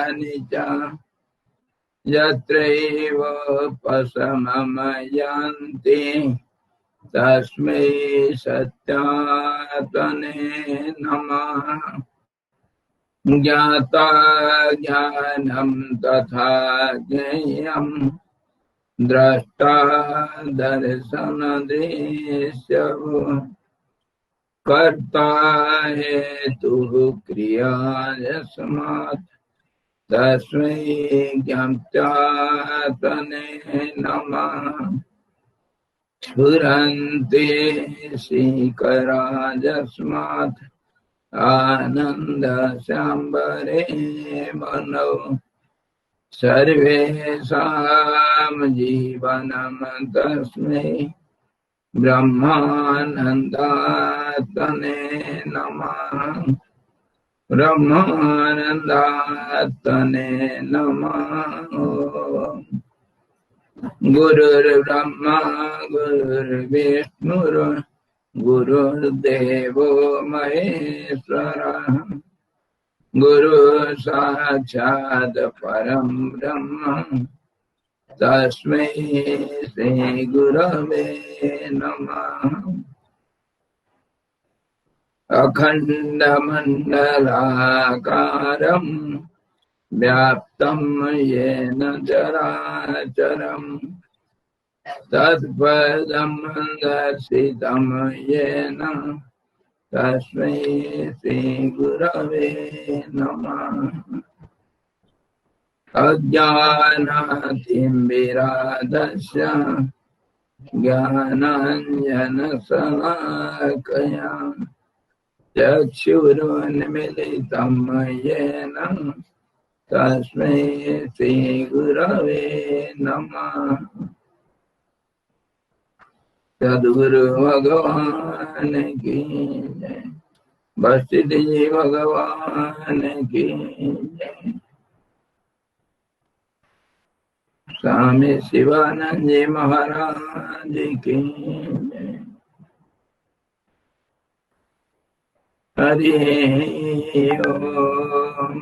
भूतानि च यत्रैव पशमम यान्ति तस्मै सत्यात्मने नमः। ज्ञाता ज्ञानं तथा ज्ञेयं द्रष्टा दर्शनदृश्यः कर्ता हेतुः क्रिया यस्मात् तस्मै ज्ञात्यात्मने नमः। स्फुरन्ति श्रीकरा यस्मात् आनंद सांबरे मनो सर्वेषां जीवनं तस्मै ब्रह्मानन्दात्मने नमः। ब्रह्मानन्दात्मने नमः। गुरुर्ब्रह्मा गुरुर्विष्णुर् गुरुर्देवो महेश्वरः गुरु साक्षात् परं ब्रह्म तस्मै श्री गुरवे नमः। अखण्डमण्डलाकारं व्याप्तं येन चराचरं तत्पदं दर्शितं येन तस्मै श्री गुरवे नमः। अज्ञानातिमिरान्धस्य ज्ञानाञ्जनशलाकया चक्षुरुन्मीलितं येन तस्मै श्री गुरवे नमः। सद्गुरु भगवान की जय। वशिष्ठ जी भगवान की जय। स्वामी शिवानंद जी महाराज की जय। हरि ओम।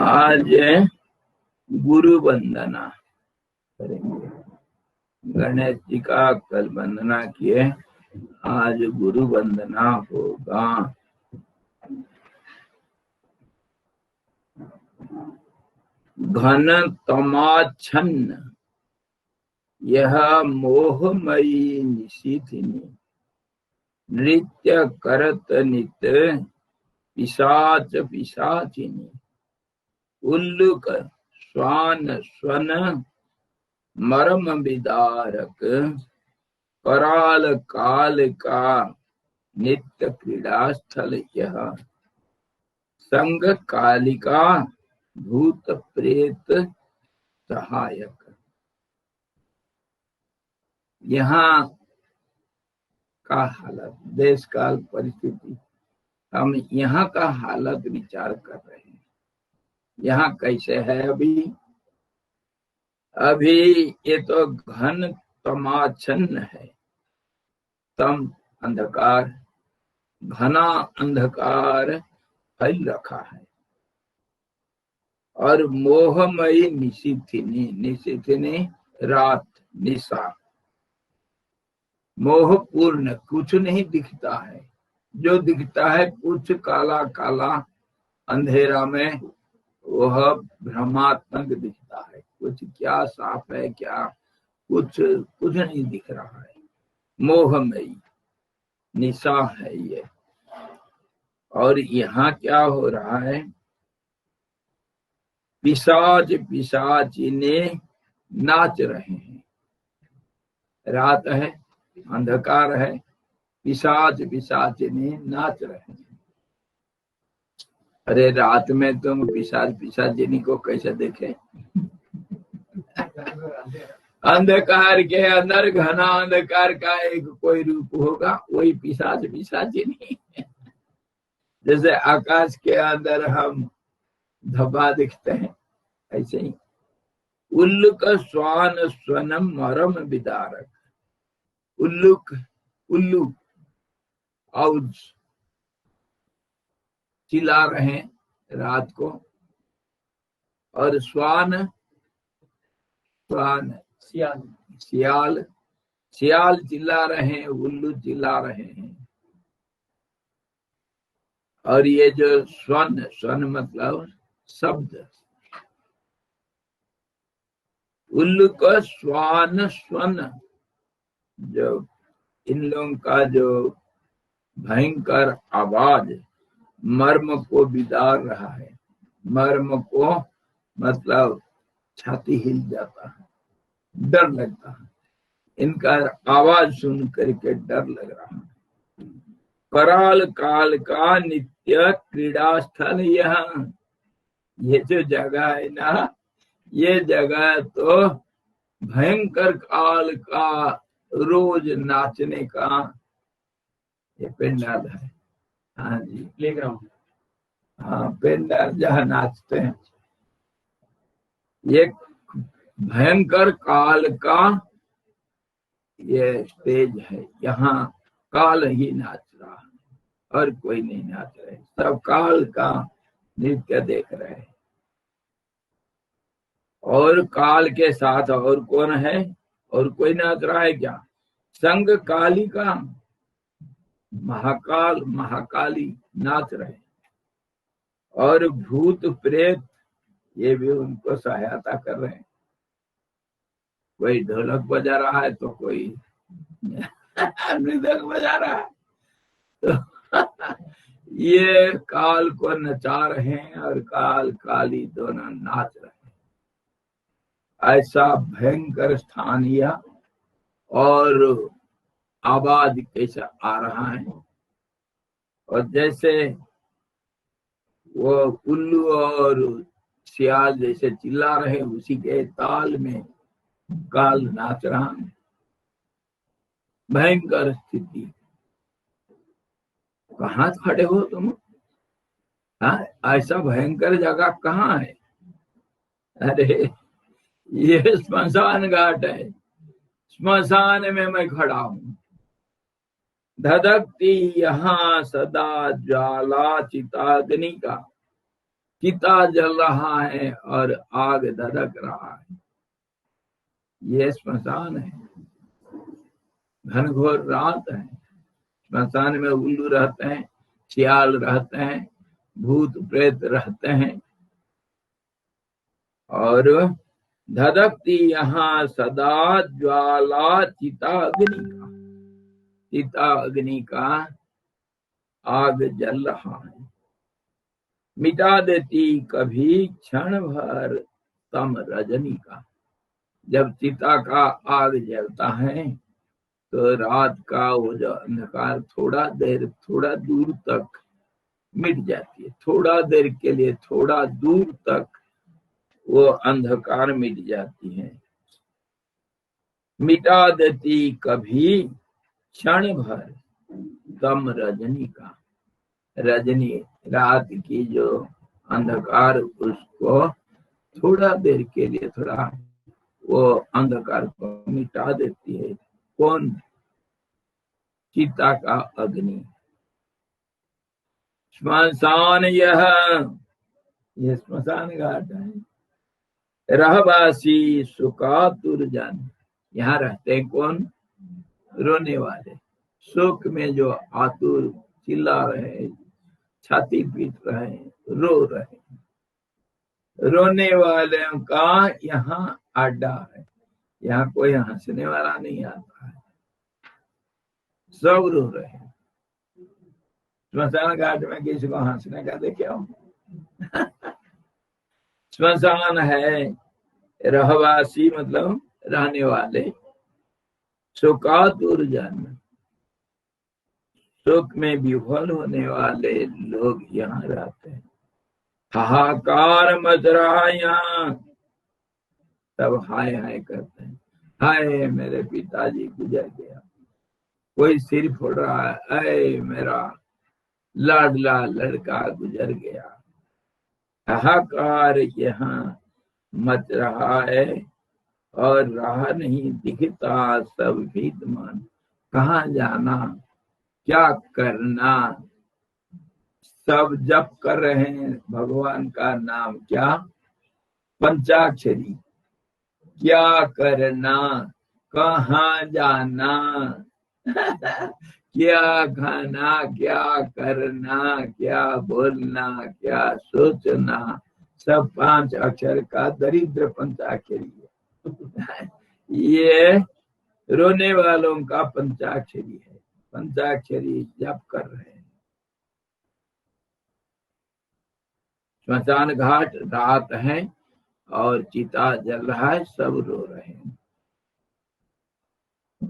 आज गुरु वंदना करेंगे। गणेश जी का कल वंदना किए, आज गुरु वंदना होगा। घन तमाच्छन्न यह मोहमयी निशीथिनी नृत्य करत नित्य पिशाच पिशाचिनी उल्लुक स्वान स्वन मरम विदारक कराल काल का नित्य क्रीड़ा स्थल यह संग कालिका भूत प्रेत सहायक। यहाँ का हालत, देश काल परिस्थिति, हम यहाँ का हालत विचार कर रहे हैं। यहाँ कैसे है अभी ये तो घन तमाच्छन्न है। तम अंधकार, घना अंधकार फैल रखा है। और मोहमयी निशीथिनी रात निशा, मोहपूर्ण कुछ नहीं दिखता है। जो दिखता है कुछ काला काला अंधेरा में वह भ्रमात्मक दिखता है। कुछ क्या साफ है क्या कुछ नहीं दिख रहा है। मोहमयी निशा है ये। और यहाँ क्या हो रहा है, पिशाच पिशाचिने नाच रहे हैं। रात है, अंधकार है, पिशाच पिशाचिने नाच रहे हैं। अरे रात में तुम पिशाच पिशाचिनी को कैसे देखे? अंधकार के अंदर घना अंधकार का एक कोई रूप होगा, वही पिशाच पिशाची नहीं है। जैसे आकाश के अंदर हम धब्बा दिखते हैं, ऐसे ही उल्लुक स्वान स्वनम मरम विदारक। उल्लुक, उल्लू और चिल्ला रहे हैं रात को, और स्वान, स्वान सियाल, सियाल, सियाल चिल्ला रहे हैं, उल्लू चिल्ला रहे हैं। और ये जो स्वन, स्वन मतलब शब्द, उल्लू का स्वान स्वन, जो इन लोगों का जो भयंकर आवाज मर्म को बिदार रहा है। मर्म को मतलब छाती हिल जाता है, डर लगता है, इनका आवाज सुन करके डर लग रहा है। कराल काल का नित्य क्रीड़ा स्थल यह, ये जो जगह है ना, ये जगह तो भयंकर काल का रोज नाचने का ये पेंडाल है। हाँ जी, प्लेग्राउंड, हाँ पेंडाल जहाँ नाचते हैं। ये भयंकर काल का ये स्टेज है, यहाँ काल ही नाच रहा है और कोई नहीं नाच रहे, सब काल का नृत्य देख रहे हैं। और काल के साथ और कौन है, और कोई नाच रहा है क्या? संग काली का महाकाल महाकाली नाच रहे, और भूत प्रेत ये भी उनको सहायता कर रहे हैं। कोई ढोलक बजा रहा है तो कोई मृदंग बजा रहा है, तो ये काल को नचा रहे हैं और काल काली दोनों नाच रहे हैं। ऐसा भयंकर स्थान यह, और आवाज कैसा आ रहा है, और जैसे वो उल्लू और सियाल जैसे चिल्ला रहे, उसी के ताल में काल नाच रहा है। भयंकर स्थिति। कहाँ खड़े हो तुम? हाँ, ऐसा भयंकर जगह कहाँ है? अरे ये स्मशान घाट है, स्मशान में मैं खड़ा हूँ। धधकती यहाँ सदा ज्वाला चिताग्नि का, चिता जल रहा है और आग धधक रहा है। ये स्मशान है, घनघोर रात है। स्मशान में उल्लू रहते हैं, सियाल रहते हैं, भूत प्रेत रहते हैं। और धधकती यहाँ सदा ज्वाला चिता अग्नि का, चिता अग्नि का आग जल रहा है। मिटा देती कभी क्षण भर तम रजनी का। जब चिता का आग जलता है तो रात का वो जो अंधकार थोड़ा देर, थोड़ा दूर तक मिट जाती है। थोड़ा देर के लिए, थोड़ा दूर तक वो अंधकार मिट जाती है। मिटा देती कभी क्षण भर तम रजनी का, रजनी रात की जो अंधकार, उसको थोड़ा देर के लिए, थोड़ा वो अंधकार को मिटा देती है। कौन? चिता का अग्नि। श्मशान यह, ये स्मशान घाट है। रहवासी सुकातुर जन, यहाँ रहते हैं कौन? रोने वाले, शोक में जो आतुर चिल्ला रहे, छाती पीट रहे, रो रहे। रोने वालों का यहाँ अड्डा है, यहाँ कोई हंसने वाला नहीं आता है, सब रो रहे हैं। स्मशान घाट में किसी को हंसने का देखे हो? स्मशान है, रहवासी मतलब रहने वाले, शोकातुर जन, शोक में विह्वल होने वाले लोग यहाँ रहते हैं। हाहाकार मच रहा यहाँ, तब हाय हाय करते हैं। हाय मेरे पिताजी गुजर गया। कोई सिर फोड़ रहा है, अय मेरा लाडला लड़का गुजर गया। हाहाकार यहाँ मच रहा है और राह नहीं दिखता सब विद्यमान। कहाँ जाना क्या करना, सब जप कर रहे हैं भगवान का नाम। क्या पंचाक्षरी, क्या करना कहाँ जाना क्या खाना क्या करना, क्या बोलना क्या सोचना, सब 5 अक्षर का दरिद्र पंचाक्षरी है। ये रोने वालों का पंचाक्षरी है। पंचाक्षरी जप कर रहे हैं। श्मशान घाट रात है और चिता जल रहा है, सब रो रहे हैं।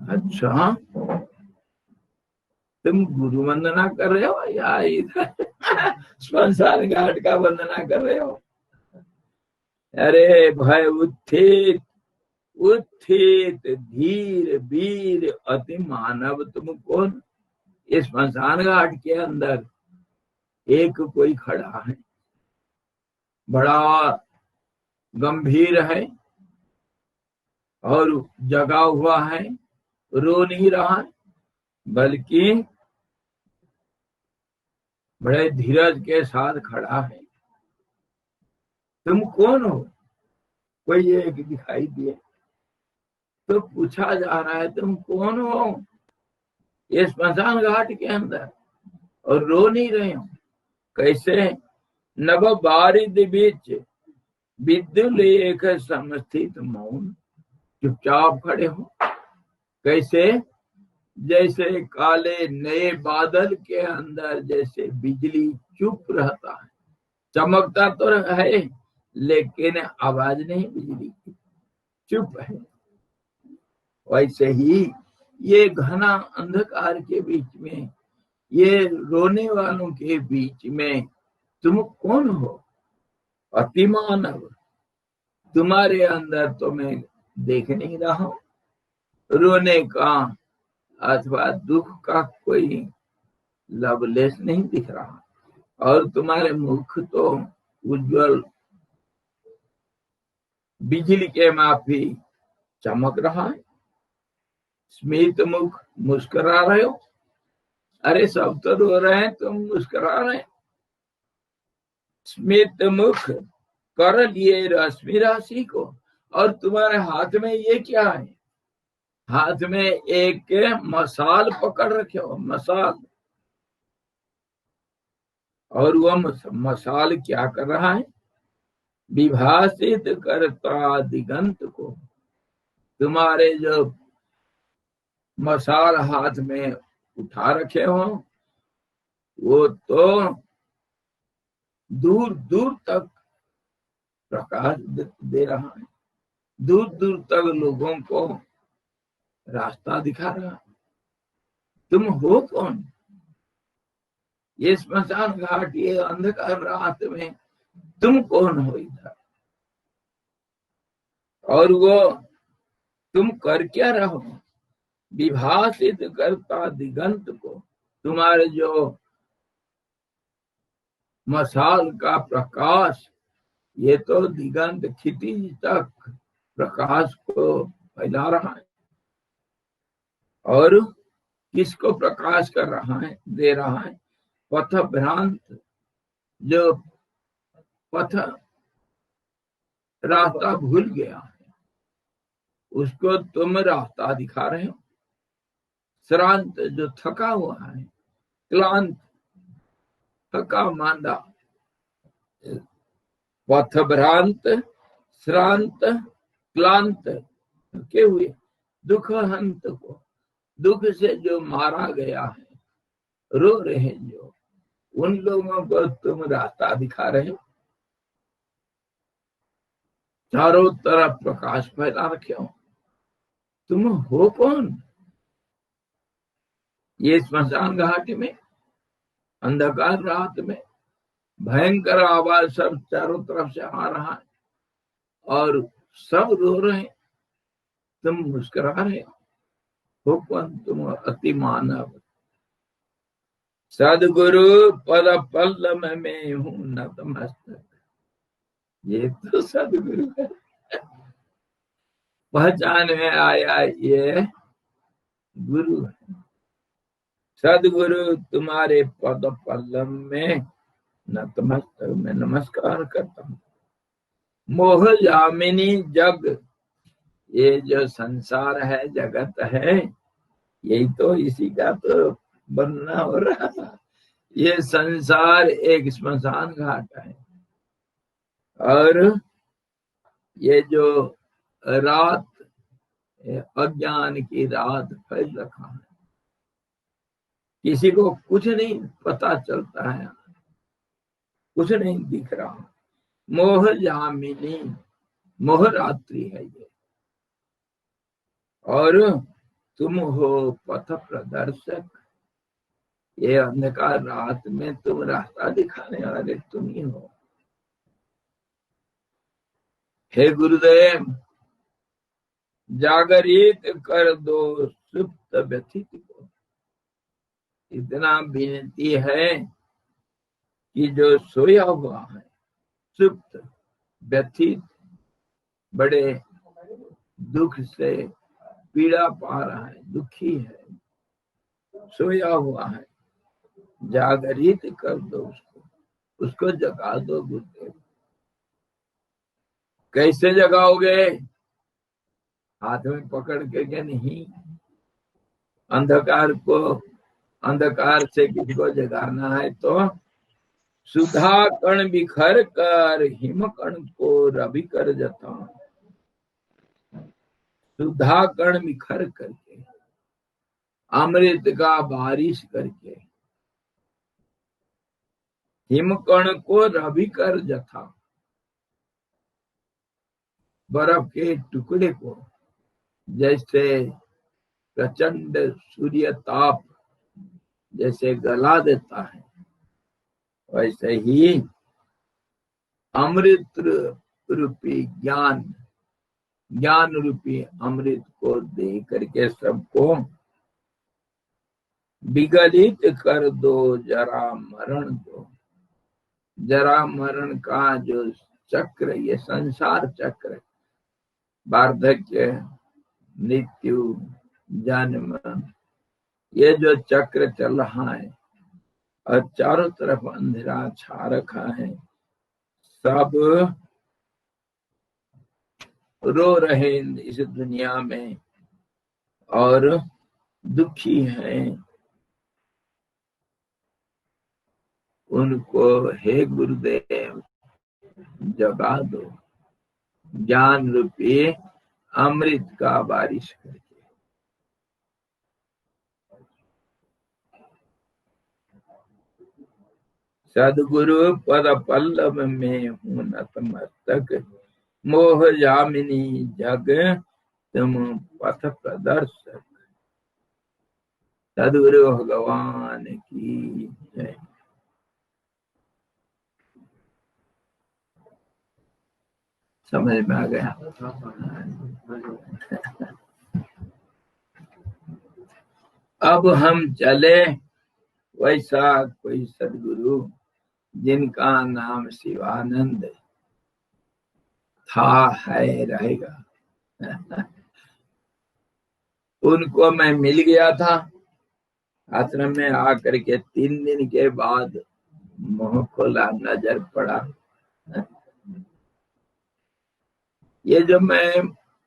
अच्छा, तुम गुरु वंदना कर रहे हो या इधर श्मशान घाट का वंदना कर रहे हो? अरे भय उत्थित उत्थित धीर वीर अति मानव तुम कौन। इस श्मशान घाट के अंदर एक कोई खड़ा है, बड़ा गंभीर है और जगा हुआ है, रो नहीं रहा है, बल्कि बड़े धीरज के साथ खड़ा है। तुम कौन हो? कोई एक दिखाई दिए तो पूछा जा रहा है तुम कौन हो ये श्मशान घाट के अंदर, और रो नहीं रहे हो। कैसे? नव बारिद बीच विद्युलेख समस्थित मौन, चुपचाप खड़े हो। कैसे? जैसे काले नए बादल के अंदर जैसे बिजली चुप रहता है, चमकता तो है लेकिन आवाज नहीं बिजली की, चुप है। वैसे ही ये घना अंधकार के बीच में, ये रोने वालों के बीच में तुम कौन हो? अतिमानव, तुम्हारे अंदर तो मैं देख नहीं रहा हूं रोने का अथवा दुख का कोई लवलेश नहीं दिख रहा, और तुम्हारे मुख तो उज्जवल बिजली के माफी चमक रहा है। स्मित मुख, मुस्कुरा रहे हो। अरे सब तो रो रहे हैं, तुम मुस्कुरा रहे हैं। स्मित मुख कर लिए रश्मि राशि को, और तुम्हारे हाथ में ये क्या है? हाथ में एक मसाल पकड़ रखे हो, मसाल। और वो मसाल क्या कर रहा है? विभाषित करता दिगंत को। तुम्हारे जो मसाल हाथ में उठा रखे हो वो तो दूर दूर तक प्रकाश दे रहा है, दूर दूर तक लोगों को रास्ता दिखा रहा है। तुम हो कौन? ये श्मशान घाट, ये अंधकार रात में तुम कौन हो इधर? और वो तुम कर क्या रहो? विभाषित करता दिगंत को। तुम्हारे जो मसाल का प्रकाश, ये तो दिगंत क्षितिज तक प्रकाश को फैला रहा है। और किसको प्रकाश कर रहा है, दे रहा है? पथ भ्रांत, जो पथ रास्ता भूल गया है, उसको तुम रास्ता दिखा रहे हो। श्रांत, जो थका हुआ है, क्लांत, थका मांदा। पथ भ्रांत, श्रांत, क्लांत, थके हुए, दुख हंत को, दुख से जो मारा गया है, रो रहे हैं जो, उन लोगों को तुम रास्ता दिखा रहे हो। चारों तरफ प्रकाश फैला रखे हो। तुम हो कौन? ये श्मशान घाट में अंधकार रात में भयंकर आवाज सब चारों तरफ से आ रहा है और सब रो रहे हैं। तुम मुस्कुरा रहे हो कौन, तुम अति मानव। सदगुरु पद पल्लव में हूँ नतमस्तक। ये तो सदगुरु है, पहचान में आया ये गुरु है। सदगुरु तुम्हारे पद पल्लव में नतमस्तक में नमस्कार करता हूँ। मोह जामिनी जग, ये जो संसार है, जगत है, यही तो इसी का तो बनना हो रहा है। ये संसार एक स्मशान घाट है, और ये जो रात, अज्ञान की रात फैल रखा है, किसी को कुछ नहीं पता चलता है, कुछ नहीं दिख रहा। मोह जामिनी, मोह रात्रि है ये, और तुम हो पथ प्रदर्शक। ये अंधकार रात में तुम रास्ता दिखाने वाले तुम ही हो। हे गुरुदेव, जागरित कर दो सुप्त व्यथित को। इतना विनती है कि जो सोया हुआ है, सुप्त व्यथित, बड़े दुख से पीड़ा पा रहा है, दुखी है, सोया हुआ है, जागरित कर दो उसको जगा दो गुरुदेव। कैसे जगाओगे? हाथ में पकड़ के नहीं। अंधकार से किसी को जगाना है तो सुधा कण बिखर कर हिम कण को रवि कर जता। सुधा कण बिखर करके, अमृत का बारिश करके, हिमकण को रवि कर जथा, बर्फ के टुकड़े को जैसे प्रचंड सूर्य ताप जैसे गला देता है, वैसे ही अमृत रूपी ज्ञान रूपी अमृत को दे करके सबको विगलित कर दो, जरा मरण दो। जरा मरण का जो चक्र, ये संसार चक्र, वार्धक्य, मृत्यु, जन्म, ये जो चक्र चल रहा है और चारों तरफ अंधेरा छा रखा है, सब रो रहे इस दुनिया में और दुखी हैं। उनको हे गुरुदेव जगा दो, ज्ञान रूपी अमृत का बारिश करके। सदगुरु पद पल्लव में हूँ नतमस्तक, मोह जामिनी जग तुम पथ प्रदर्शक। सदगुरु भगवान की जय। समझ में आ गया? अब हम चले वैसा कोई सदगुरु जिनका नाम शिवानंद था, है, रहेगा। उनको मैं मिल गया था आश्रम में आकर के। 3 दिन के बाद मुंह खोला, नजर पड़ा। ये जो मैं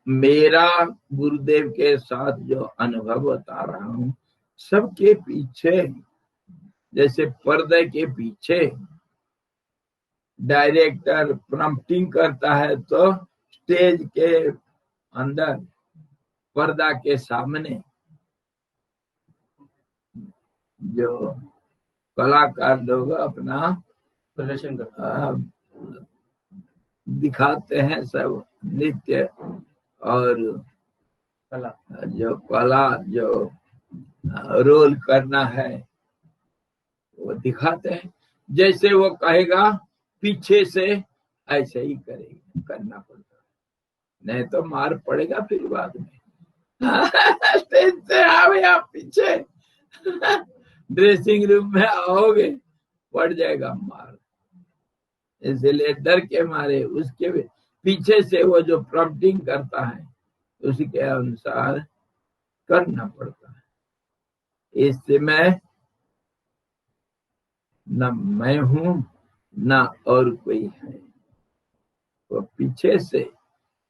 मेरा गुरुदेव के साथ जो अनुभव बता रहा हूँ, सबके पीछे, जैसे पर्दे के पीछे डायरेक्टर प्रॉम्प्टिंग करता है, तो स्टेज के अंदर पर्दा के सामने जो कलाकार लोग अपना प्रदर्शन दिखाते हैं, सब नृत्य और कला जो रोल करना है वो दिखाते हैं। जैसे वो कहेगा पीछे से, ऐसे ही करेगा, करना पड़ता है, नहीं तो मार पड़ेगा फिर बाद में। स्टेज से आओगे आप पीछे, ड्रेसिंग रूम में आओगे पड़ जाएगा मार। इसलिए डर के मारे उसके पीछे से वो जो प्रॉम्प्टिंग करता है उसी के अनुसार करना पड़ता है। इससे मैं न मैं हूं न और कोई है। तो पीछे से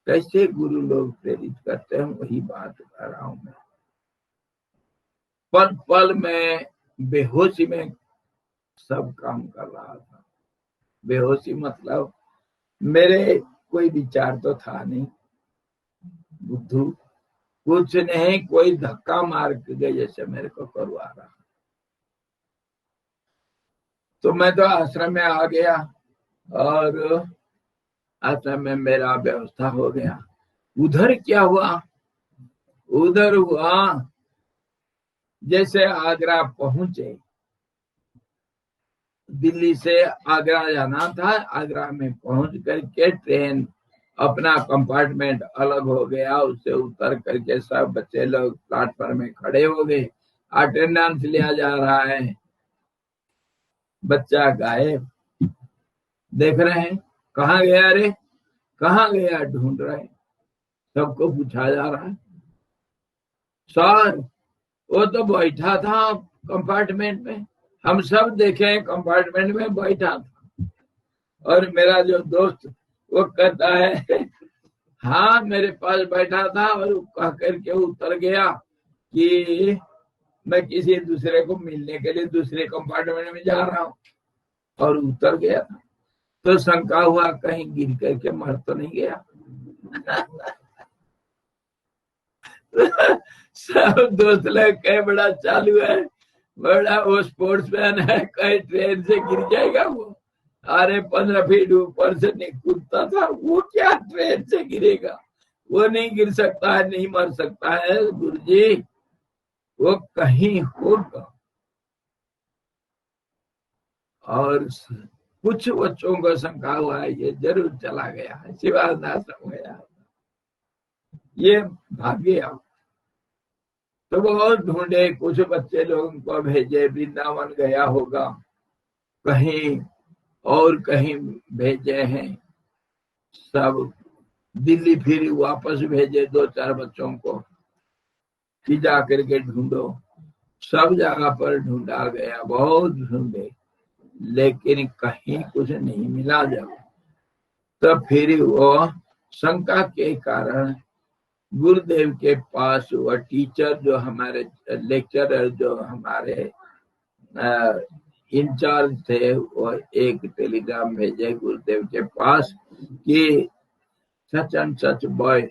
कैसे गुरु लोग प्रेरित करते हैं वही बात कर रहा हूं मैं। पल पल में बेहोशी में सब काम कर रहा था। बेहोशी मतलब मेरे कोई विचार तो था नहीं, बुद्धू कुछ नहीं, कोई धक्का मार के जैसे मेरे को करवा रहा। तो मैं तो आश्रम में आ गया और आश्रम में मेरा व्यवस्था हो गया। उधर क्या हुआ, उधर हुआ जैसे आगरा पहुंचे, दिल्ली से आगरा जाना था, आगरा में पहुंच करके ट्रेन अपना कंपार्टमेंट अलग हो गया, उससे उतर करके सब बच्चे लोग प्लेटफॉर्म में खड़े हो गए। अटेंडेंस लिया जा रहा है, बच्चा गायब। देख रहे हैं कहाँ गया रे, कहाँ गया, ढूंढ रहे हैं, सबको पूछा जा रहा है। सर वो तो बैठा था कंपार्टमेंट में, हम सब देखे कंपार्टमेंट में बैठा था। और मेरा जो दोस्त वो कहता है हाँ मेरे पास बैठा था, और कह करके उतर गया कि मैं किसी दूसरे को मिलने के लिए दूसरे कंपार्टमेंट में जा रहा हूँ, और उतर गया था। तो शंका हुआ कहीं गिर करके मर तो नहीं गया। सब दोस्त लोग कहे बड़ा चालू है, बड़ा वो स्पोर्ट्समैन है, कहीं ट्रेन से गिर जाएगा वो। अरे 15 फीट ऊपर से कूदता था, वो क्या ट्रेन से गिरेगा, वो नहीं गिर सकता है, नहीं मर सकता है गुरुजी, वो कहीं होगा। और कुछ बच्चों को शंका हुआ है ये जरूर चला गया है, शिवानाश्रम गया, ये भाग गया। तो बहुत ढूंढे, कुछ बच्चे लोगों को भेजे, वृंदावन गया होगा, कहीं और कहीं भेजे हैं, सब दिल्ली फिर वापस भेजे 2-4 बच्चों को कि जा करके ढूंढो। सब जगह पर ढूंढा गया, बहुत ढूंढे, लेकिन कहीं कुछ नहीं मिला। जब तो फिर वो शंका के कारण गुरुदेव के पास वो टीचर जो हमारे लेक्चरर जो हमारे इंचार्ज थे, वो एक टेलीग्राम भेजे गुरुदेव के पास कि सच एंड सच बॉय,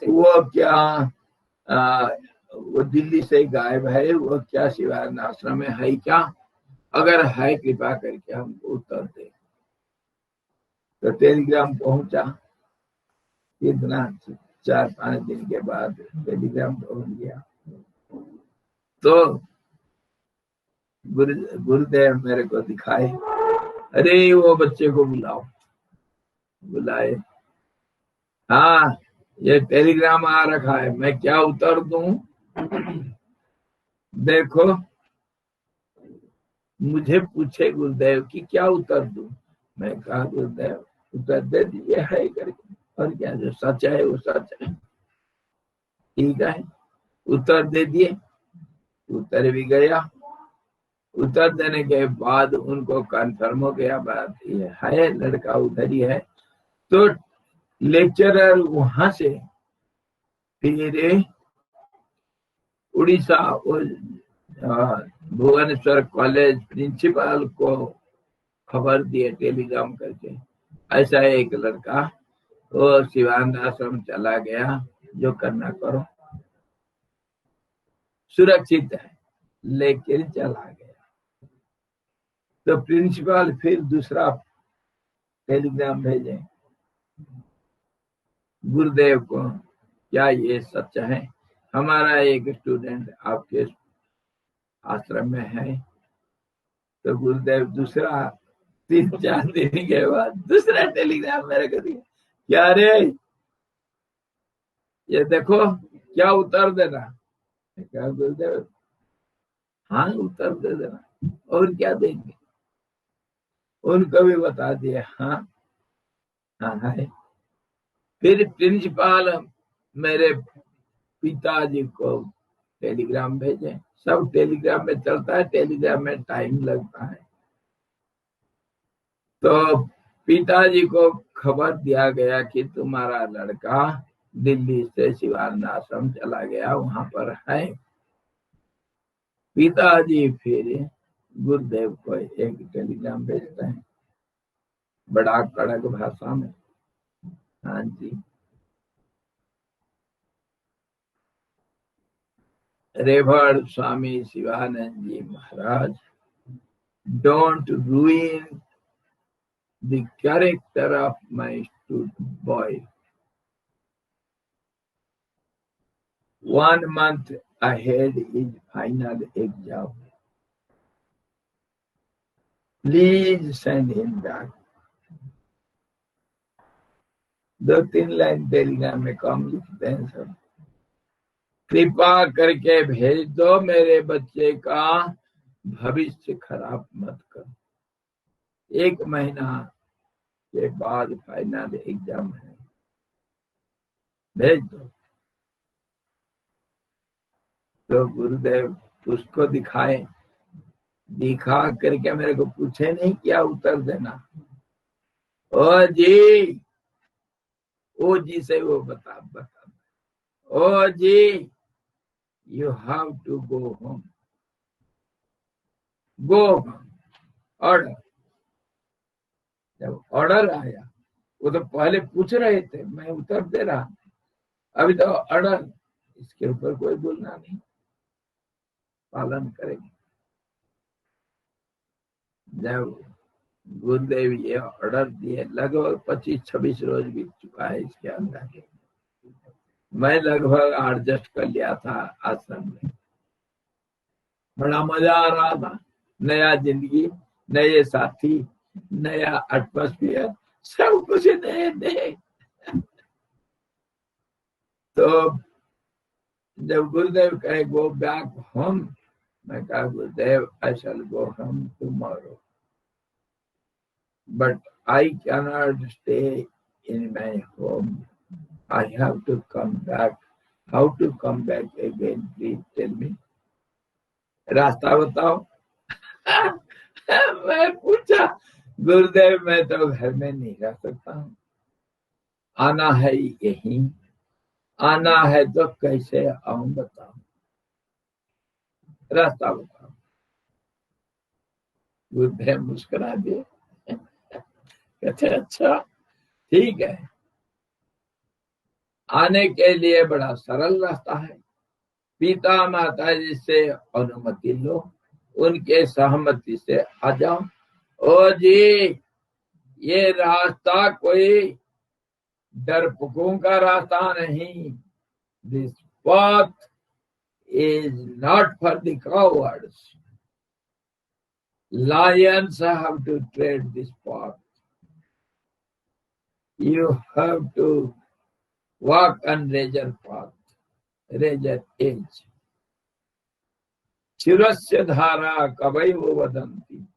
वो क्या वो दिल्ली से गायब है, वो क्या शिवानंद आश्रम में है क्या, अगर है कृपा करके हमको उत्तर दे। तो टेलीग्राम पहुंचा, इतना 4-5 दिन के बाद टेलीग्राम पहुंच गया। तो गुरुदेव मेरे को दिखाए, अरे वो बच्चे को बुलाओ। बुलाए, हाँ ये टेलीग्राम आ रखा है, मैं क्या उत्तर दूं, देखो। मुझे पूछे गुरुदेव कि क्या उत्तर दूं, मैं कहा गुरुदेव उत्तर दे दिए है करके, और क्या, जो सच है वो सच है, ठीक है। उत्तर दे दिए, उत्तर भी गया। उत्तर देने के बाद उनको कंफर्म हो गया बात ये है, लड़का उधर ही है। तो लेक्चरर वहां से फिर उड़ीसा भुवनेश्वर कॉलेज प्रिंसिपल को खबर दिए टेलीग्राम करके, ऐसा एक लड़का वो शिवानंद आश्रम चला गया, जो करना करो, सुरक्षित है, लेकिन चला गया। तो प्रिंसिपल फिर दूसरा टेलीग्राम भेजे गुरुदेव को, क्या ये सच है, हमारा एक स्टूडेंट आपके आश्रम में है। तो गुरुदेव दूसरा 3-4 दिन के बाद दूसरा टेलीग्राम मेरे को दिया, क्या रे ये देखो क्या उत्तर देना। क्या गुरुदेव, हाँ उत्तर दे देना, और क्या देंगे। उनको भी बता दिया, हाँ हाँ है। फिर प्रिंसिपाल मेरे पिताजी को टेलीग्राम भेजे। सब टेलीग्राम में चलता है, टेलीग्राम में टाइम लगता है। तो पिताजी को खबर दिया गया कि तुम्हारा लड़का दिल्ली से शिवानंद आश्रम चला गया, वहां पर है। पिताजी फिर गुरुदेव को एक टेलीग्राम भेजते हैं, बड़ा कड़क भाषा में। हाँ जी, रेवड़ स्वामी शिवानंद जी महाराज, don't ruin the character of my student boy. 1 month ahead is final exam. Please send him back. 2-3 line Telegram में कम लिखते हैं सब। कृपा करके भेज दो, मेरे बच्चे का भविष्य खराब मत करो। 1 महीना के बाद फाइनल एग्जाम है, भेज दो। तो गुरुदेव उसको दिखाए, दिखा करके मेरे को पूछे नहीं क्या उत्तर देना। ओ जी से वो बता, ओ जी you have to go home, go home. Order, जब ऑर्डर आया, वो तो पहले पूछ रहे थे, मैं उत्तर दे रहा, अभी तो ऑर्डर, इसके ऊपर कोई बोलना नहीं, पालन करेंगे। जब गुरुदेव ये ऑर्डर दिए, लगभग 25-26 रोज बीत चुका है इसके अंदर। मैं लगभग एडजस्ट कर लिया था आश्रम में, बड़ा मजा आ रहा था। नया जिंदगी, नए साथी, नया एटमॉस्फेयर, सब कुछ नए नए। तो जब गुरुदेव कहे गो बैक होम, मैं कहा Gurudev I shall go home tomorrow, but I can not stay in my home, I have to come back. How to come back again? Please tell me. रास्ता बताओ। मैं पूछा गुरुदेव, मैं तो घर में नहीं रह सकता हूँ, आना है यहीं, आना है तो कैसे आऊं बताओ, रास्ता बताओ। गुरुदेव मुस्कुरा दिए, कहते अच्छा ठीक है, आने के लिए बड़ा सरल रास्ता है, पिता माता जी से अनुमति लो, उनके सहमति से आ जाओ। ओ जी ये रास्ता कोई डरपोकों का रास्ता नहीं, this path is not for the cowards, lions have to tread this path, you have to walk on razor path, razor edge, शिरस्य धारा कवई वो वदंती,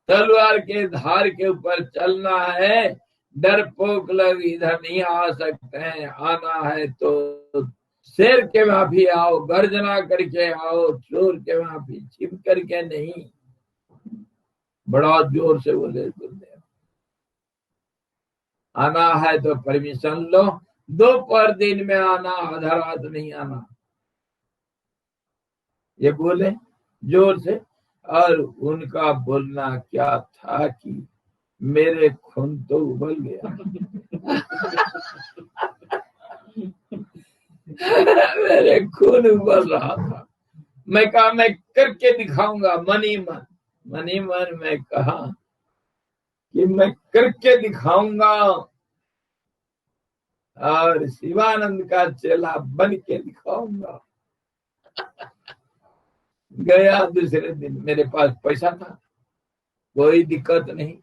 तलवार के धार के ऊपर चलना है, डरपोक लोग इधर नहीं आ सकते हैं, आना है तो शेर के माफी आओ, गर्जना करके आओ, चोर के माफी छिप करके नहीं। बड़ा जोर से बोले गुरुदेव, आना है तो परमिशन लो, दोपहर दिन में आना, आधा रात नहीं आना, ये बोले जोर से। और उनका बोलना क्या था कि मेरे खून तो उबल गया। मेरे खून उबल रहा था। मैं कहा मैं करके दिखाऊंगा, मनी मन मैं कहा कि मैं करके दिखाऊंगा और शिवानंद का चेला बन के दिखाऊंगा। गया दूसरे दिन, मेरे पास पैसा था, कोई दिक्कत नहीं,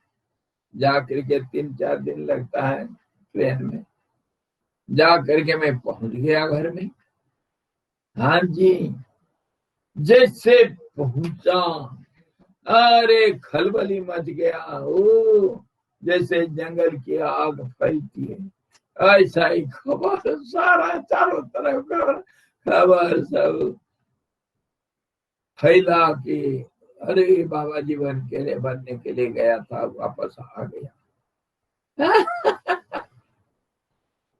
जाकर के 3-4 दिन लगता है ट्रेन में, जा करके मैं पहुंच गया घर में। हाँ जी, जैसे पहुंचा, अरे खलबली मच गया। ओ, जैसे जंगल की आग फैलती है ऐसा ही खबर सारा चारों तरफ खबर सब फैला के, अरे बाबा जी बनने के लिए गया था, वापस आ गया।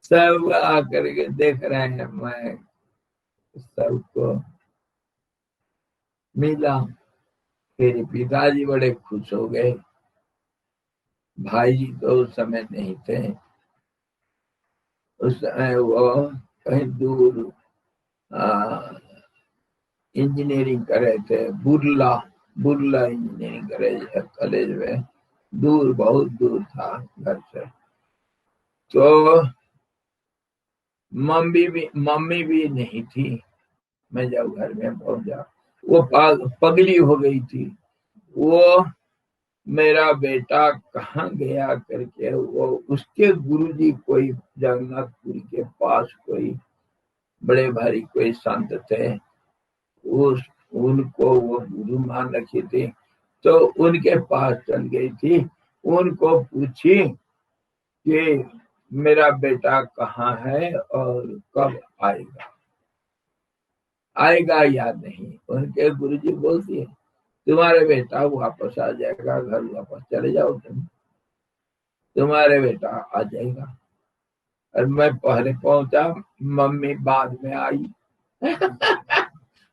सब आकर के देख रहे हैं, मैं सबको मिला। मेरे पिताजी बड़े खुश हो गए। भाई जी तो उस समय नहीं थे, उस समय वो कहीं दूर इंजीनियरिंग कर रहे थे, बुर्ला बुर्ला इंजीनियरिंग कॉलेज में, दूर, बहुत दूर था घर से। तो मम्मी भी नहीं थी। मैं जब घर में पहुंचा, वो पगली हो गई थी। वो मेरा बेटा कहाँ गया करके, वो उसके गुरुजी कोई जगन्नाथपुरी के पास कोई बड़े भारी कोई संत थे, उस उनको वो गुरु मान रखी थी। तो उनके पास चल गई थी, उनको पूछी कि मेरा बेटा कहाँ है और कब आएगा। आएगा याद नहीं। उनके गुरुजी बोलती है, तुम्हारे बेटा वापस आ जाएगा, घर वापस चले जाओ, तुम्हारे बेटा आ जाएगा। और मैं पहले पहुंचा, मम्मी बाद में आई।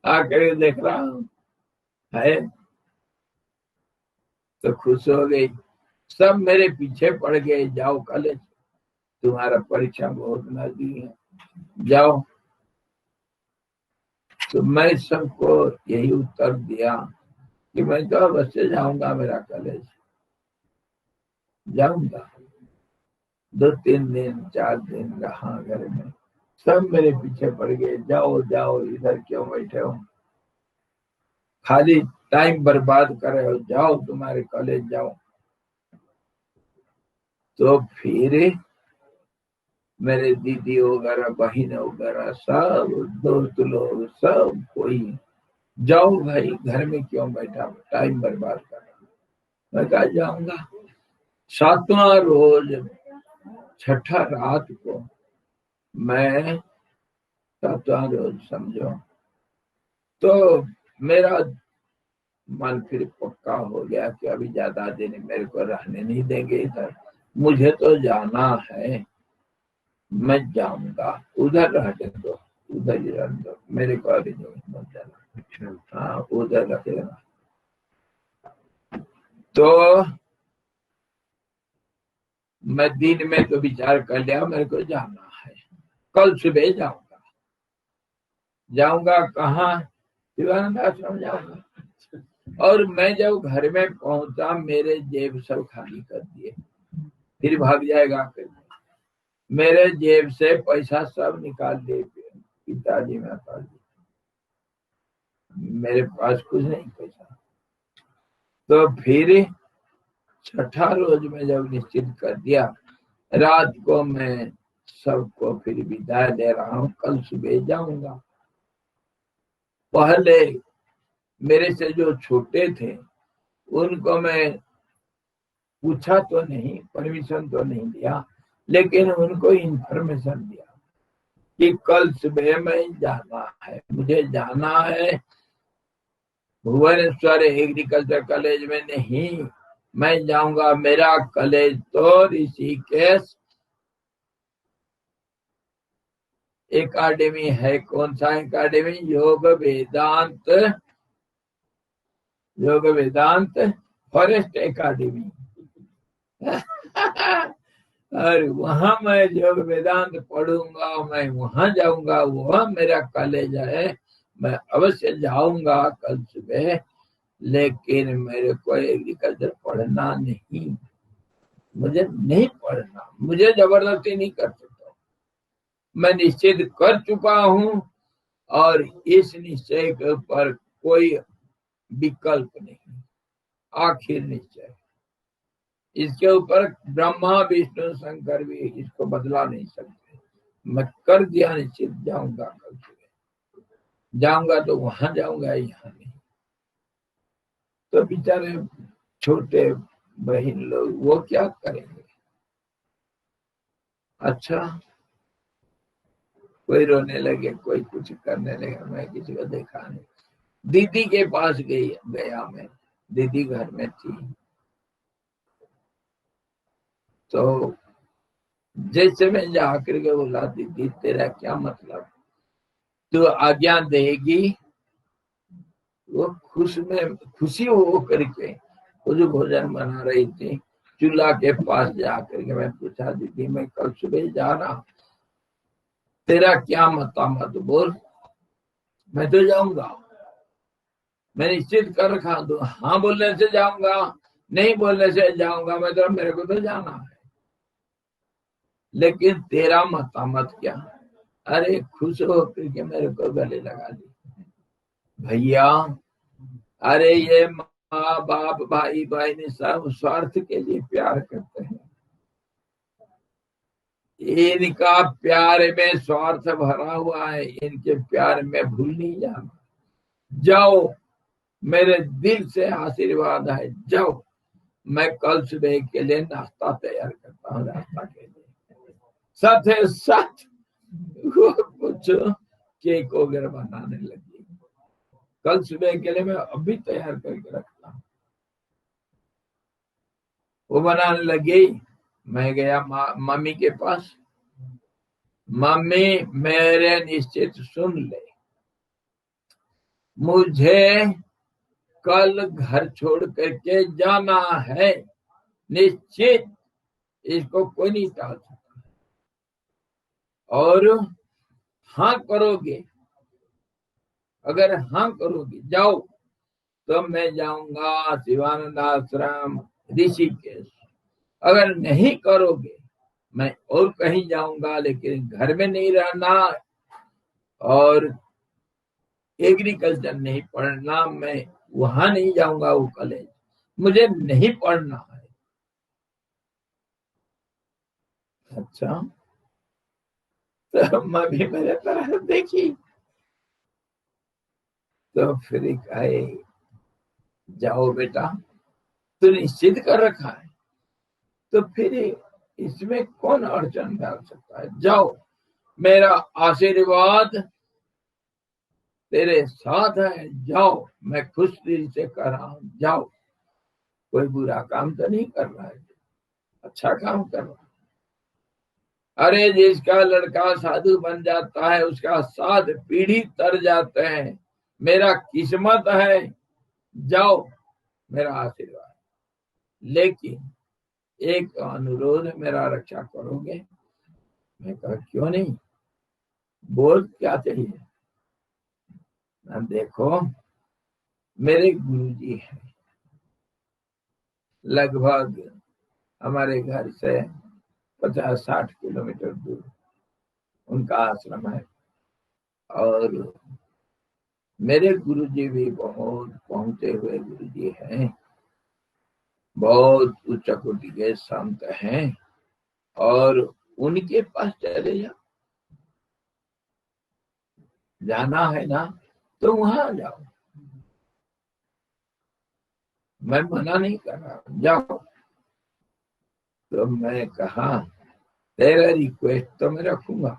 आकर देख रहा हूँ है, तो खुश हो गई। सब मेरे पीछे पड़ गए, जाओ कॉलेज, तुम्हारा परीक्षा बहुत नजदीक है, जाओ। तो मैं सबको यही उत्तर दिया कि मैं तो अवश्य जाऊंगा, मेरा कॉलेज जाऊंगा। 2-3 दिन 4 दिन रहा घर में। सब मेरे पीछे पड़ गए, जाओ जाओ, इधर क्यों बैठे हो, खाली टाइम बर्बाद कर रहे हो, जाओ तुम्हारे कॉलेज जाओ। तो फिर मेरे दीदी वगैरह, बहन वगैरह, सब दोस्त लोग, सब कोई, जाओ भाई, घर में क्यों बैठा, टाइम बर्बाद कर रहा। मैं कहा जाऊंगा। 7वां रोज, छठा रात को, मैं 7वां रोज समझो, तो मेरा मन फिर पक्का हो गया कि अभी ज्यादा दिन मेरे को रहने नहीं देंगे इधर, मुझे तो जाना है, मैं जाऊंगा। उधर रहने दो, उधर ही रहने दो, मेरे को अभी नहीं मत जाना। हाँ, उधर रख देना। तो मैं दिन में तो विचार कर लिया, मेरे को जाना है, कल सुबह जाऊंगा। जाऊंगा कहाँ? शिवानंद आश्रम जाऊंगा। और मैं जब घर में पहुंचा, मेरे जेब सब खाली कर दिए, फिर भाग जाएगा करके मेरे जेब से पैसा सब निकाल दिए पिताजी, माता जी, मेरे पास कुछ नहीं पैसा। तो फिर छठा रोज में जब निश्चित कर दिया, रात को मैं सबको फिर विदाई दे रहा हूँ, कल सुबह जाऊंगा। पहले मेरे से जो छोटे थे उनको मैं पूछा तो नहीं, परमिशन तो नहीं दिया, लेकिन उनको इन्फॉर्मेशन दिया कि कल सुबह में जाना है, मुझे जाना है भुवनेश्वर एग्रीकल्चर कॉलेज में नहीं, मैं जाऊंगा, मेरा कॉलेज तो ऋषिकेश एकेडमी है। कौन सा एकेडमी? योग वेदांत फॉरेस्ट एकेडमी। और वहां मैं योग वेदांत पढ़ूंगा, मैं वहां जाऊंगा, वह मेरा कॉलेज है, मैं अवश्य जाऊंगा कल सुबह, लेकिन मेरे को एग्रीकल्चर पढ़ना नहीं, मुझे नहीं पढ़ना, मुझे जबरदस्ती नहीं कर सकता, मैं निश्चित कर चुका हूँ और इस निश्चय के ऊपर कोई विकल्प नहीं, आखिर निश्चय। इसके ऊपर ब्रह्मा विष्णु शंकर भी इसको बदला नहीं सकते। मैं कर दिया निश्चित, जाऊंगा कल सुबह, जाऊंगा तो वहां जाऊंगा, यहाँ नहीं। तो बेचारे छोटे बहन लोग वो क्या करेंगे। अच्छा, कोई रोने लगे, कोई कुछ करने लगे, मैं किसी को देखा नहीं। दीदी के पास गया मैं, दीदी घर में थी। तो जैसे मैं जाकर के बोला, दीदी तेरा क्या मतलब, तू आज्ञा देगी। वो खुशी हो करके वो जो भोजन बना रही थी, चूल्हा के पास जाकर के मैं पूछा, दीदी मैं कल सुबह जा रहा हूं, तेरा क्या मत बोल। मैं तो जाऊंगा, मैं निश्चित कर रखा हूं। हाँ बोलने से जाऊंगा, नहीं बोलने से जाऊंगा, मतलब मेरे को तो जाना है, लेकिन तेरा मत क्या। अरे खुश हो करके मेरे को गले लगा ली। भैया, अरे ये माँ बाप भाई बहन सब स्वार्थ के लिए प्यार करते हैं, इनका प्यार में स्वार्थ भरा हुआ है, इनके प्यार में भूल नहीं जाना। जाओ, मेरे दिल से आशीर्वाद है, जाओ, मैं कल सुबह के लिए नाश्ता तैयार करता हूँ, नाश्ता के लिए साथ साथ वो कुछ केक वगैरह बनाने लगी। कल सुबह के लिए मैं अभी तैयार करके रखता हूँ। वो बनाने लगी, मैं गया मम्मी के पास। मम्मी मेरे निश्चित सुन ले, मुझे कल घर छोड़ करके जाना है, निश्चित, इसको कोई नहीं टाल सकता। और हाँ करोगे, अगर हाँ करोगे जाओ, तो मैं जाऊंगा शिवानंद आश्रम ऋषिकेश। अगर नहीं करोगे मैं और कहीं जाऊंगा, लेकिन घर में नहीं रहना, और एग्रीकल्चर नहीं पढ़ना, मैं वहां नहीं जाऊंगा, वो कॉलेज मुझे नहीं पढ़ना है। अच्छा, तो मम्मी मेरे तरह देखी, तो फिर कहे, जाओ बेटा, तो निश्चित कर रखा है, तो फिर इसमें कौन अड़चन डाल सकता है। जाओ, मेरा आशीर्वाद तेरे साथ है, जाओ, मैं खुश दिल से कर रहा हूं, जाओ, कोई बुरा काम तो नहीं कर रहा है, अच्छा काम कर रहा है। अरे जिसका लड़का साधु बन जाता है उसका 7 पीढ़ी तर जाते हैं, मेरा किस्मत है, जाओ, मेरा आशीर्वाद। लेकिन एक अनुरोध मेरा रक्षा करोगे। मैं कहा क्यों नहीं, बोल क्या चाहिए। देखो, मेरे गुरुजी हैं, लगभग हमारे घर से 50-60 किलोमीटर दूर उनका आश्रम है, और मेरे गुरुजी भी बहुत पहुंचे हुए गुरुजी हैं, बहुत उच्च कोटि के संत हैं, और उनके पास चले जाओ, जाना है ना तो वहां जाओ, मैं मना नहीं कर रहा, जाओ। तो मैं कहा, तेरा रिक्वेस्ट तो मैं रखूंगा,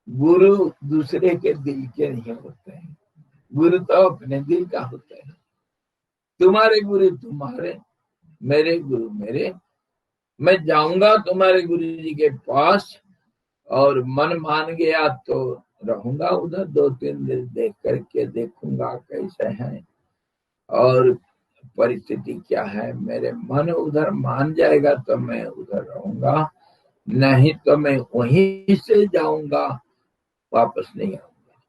गुरु दूसरे के दिल के नहीं होते हैं, गुरु तो अपने दिल का होता है। तुम्हारे गुरु तुम्हारे, मेरे गुरु मेरे। मैं जाऊंगा तुम्हारे गुरु जी के पास, और मन मान गया तो रहूंगा उधर, 2-3 दिन देख करके देखूंगा कैसे हैं और परिस्थिति क्या है। मेरे मन उधर मान जाएगा तो मैं उधर रहूंगा, नहीं तो मैं वहीं से जाऊंगा, वापस नहीं आऊंगा।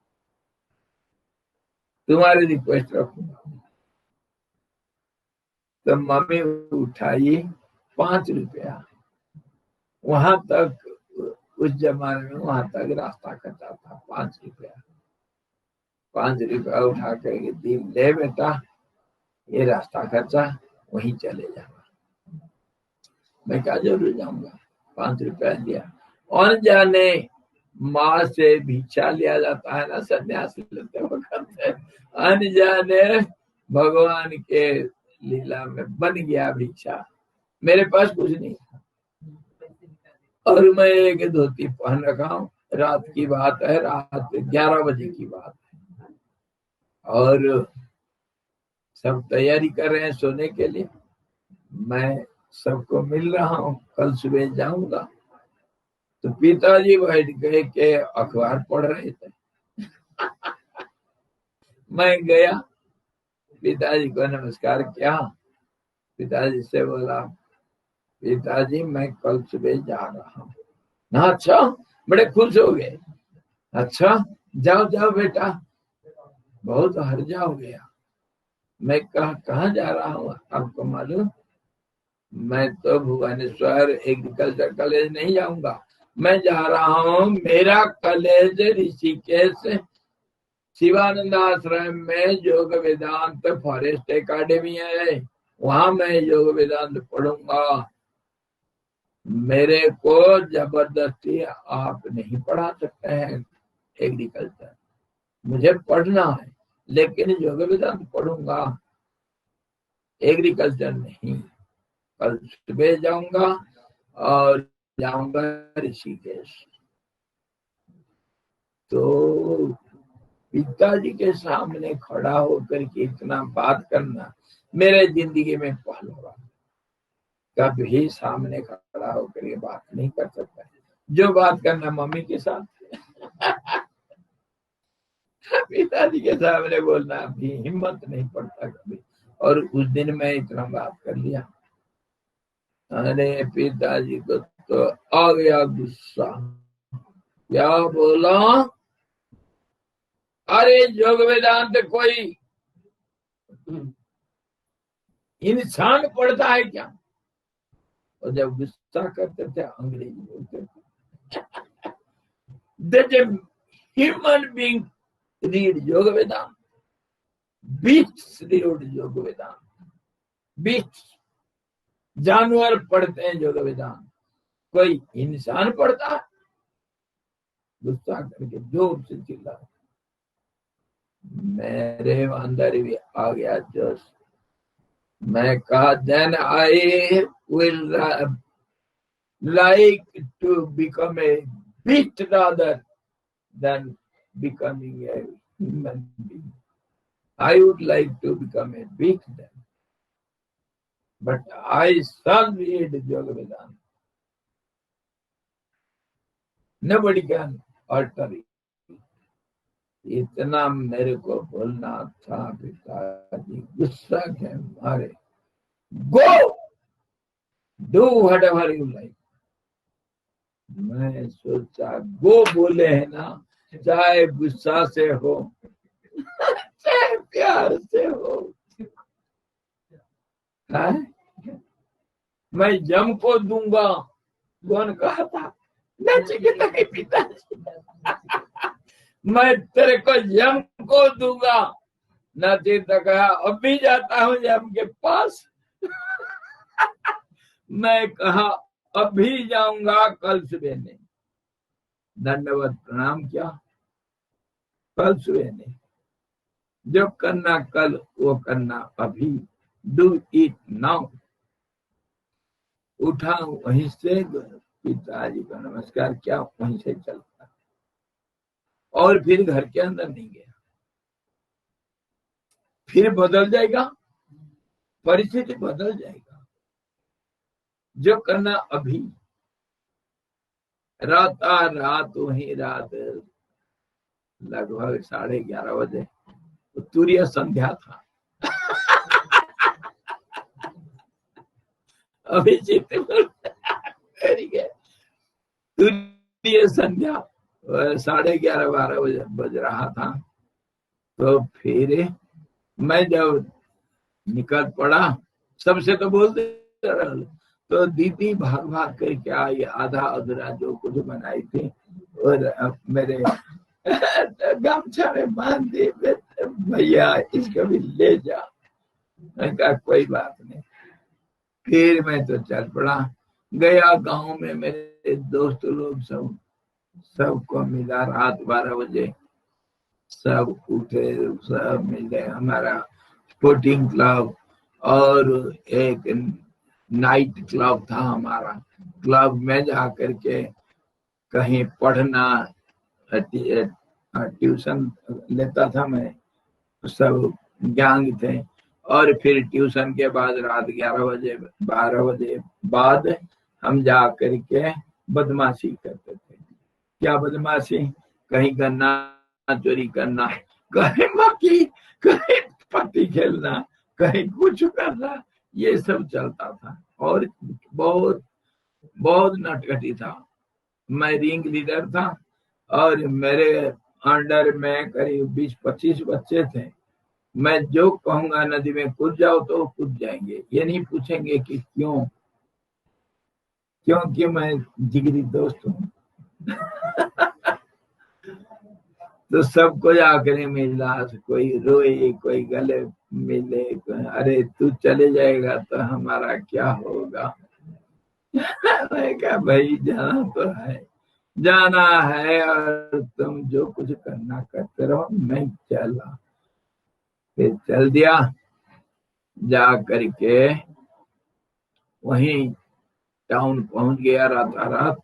तुम्हारी रिक्वेस्ट रखूंगा। तो मम्मी उठाई 5 रुपया, वहां तक उस जमाने में वहां तक रास्ता कटा था, 5 रुपया। 5 रुपया उठा करके दी, ले बेटा, ये रास्ता खर्चा, वहीं चले जाना। मैं क्या जरूर जाऊंगा, 5 रुपया दिया। और जाने माँ से भिक्षा लिया जाता है ना सन्यास लेते वक्त, अनजाने भगवान के लीला में बन गया भिक्षा। मेरे पास कुछ नहीं था और मैं एक धोती पहन रखा हूँ। रात की बात है, रात 11 बजे की बात है और सब तैयारी कर रहे हैं सोने के लिए। मैं सबको मिल रहा हूँ, कल सुबह जाऊंगा। तो पिताजी बैठ गए के अखबार पढ़ रहे थे। मैं गया, पिताजी को नमस्कार किया। पिताजी से बोला, पिताजी मैं कल सुबह जा रहा हूँ ना। अच्छा, बड़े खुश हो गए। अच्छा जाओ जाओ बेटा, बहुत हर्जा हो गया। मैं कहाँ जा रहा हूँ आपको मालूम? मैं तो भुवनेश्वर एग्रीकल्चर कॉलेज नहीं जाऊंगा, मैं जा रहा हूँ, मेरा कॉलेज ऋषिकेश शिवानंद आश्रम में योग वेदांत फॉरेस्ट एकेडमी है, वहां मैं योग वेदांत पढ़ूंगा। मेरे को जबरदस्ती आप नहीं पढ़ा सकते हैं एग्रीकल्चर, मुझे पढ़ना है लेकिन योग वेदांत पढ़ूंगा, एग्रीकल्चर नहीं। कल सुबह जाऊंगा और जाऊंगा ऋषिकेश। तो पिताजी के सामने खड़ा होकर के इतना बात करना मेरे जिंदगी में पहली बार। कभी सामने खड़ा होकर ये बात नहीं कर सकता। जो बात करना मम्मी के साथ पिताजी के सामने बोलना भी हिम्मत नहीं पड़ता कभी। और उस दिन मैं इतना बात कर लिया। अरे पिताजी को तो आ गया गुस्सा। क्या बोला? अरे योग वेदांत कोई इंसान पढ़ता है क्या? और जब गुस्सा करते थे अंग्रेजी बोलते थे। That a human being read Yoga Vedanta. Beasts read Yoga Vedanta. Beasts, जानवर पढ़ते हैं योग वेदांत, कोई इंसान पढ़ता है? गुस्सा करके जोर से चिल्ला। मेरे अंदर भी आ गया जोश। मैं कहा, then I will like to become a beast rather than becoming a human being. I would like to become a beast then, but I shall read Yoga Vedanta. Nobody can alter it. इतना मेरे को बोलना था पिताजी गुस्सा के मारे। Go do whatever you like. मैं सोचा गो बोले है ना, चाहे गुस्सा से हो चाहे प्यार से हो, है? मैं जम को दूंगा। कौन कहा था? नचिकेता के पिताजी। मैं तेरे को यम को दूंगा। नचिकेता कहा, अब भी जाता हूँ यम के पास। मैं कहा अभी जाऊंगा कल सुबह ने। दंडवत प्रणाम किया। कल सुबह ने जो करना कल वो करना अभी। Do it now. उठा वहीं से पिताजी को नमस्कार किया, वहीं से चलता और फिर घर के अंदर नहीं गया। फिर बदल जाएगा, परिस्थिति बदल जाएगा। जो करना अभी। रात वही रात लगभग 11:30 बजे तो तुरीय संध्या था। अभी तुरीय संध्या 11:30-12 बजे बज रहा था। तो फिर मैं जब निकल पड़ा, सबसे तो बोलते रहा, तो दीदी भाग भाग करके आई, आधा अधूरा जो कुछ बनाई थी और मेरे गमछा में बांध दी। भैया इसको भी ले जा। मैं कहा कोई बात नहीं। फिर मैं तो चल पड़ा। गया गांव में, मेरे दोस्त लोग सबको मिला। रात 12 बजे सब उठे, सब मिले। हमारा स्पोर्टिंग क्लब और एक नाइट क्लब था हमारा। क्लब में जा करके कहीं पढ़ना, ट्यूशन लेता था मैं, सब गैंग थे। और फिर ट्यूशन के बाद रात 11 बजे 12 बजे बाद हम जा करके बदमाशी करते थे। क्या बदमाशी? कहीं गन्ना चोरी करना, कहीं मक्की, कहीं पत्ती खेलना, कहीं कुछ करना, ये सब चलता था। और बहुत बहुत नटखटी था। मैं रिंग लीडर था और मेरे अंडर में करीब 20-25 बच्चे थे। मैं जो कहूंगा नदी में कूद जाओ तो वो कूद जाएंगे, ये नहीं पूछेंगे कि क्यों, क्योंकि मैं जिगरी दोस्त हूँ। तो सबको जाकर मिला, कोई रोए, कोई गले मिले, अरे तू चले जाएगा तो हमारा क्या होगा। मैं क्या भाई, जाना तो है, जाना है, और तुम जो कुछ करना करते रहो, मैं चला। फिर चल दिया। जा करके वहीं टाउन पहुंच गया रात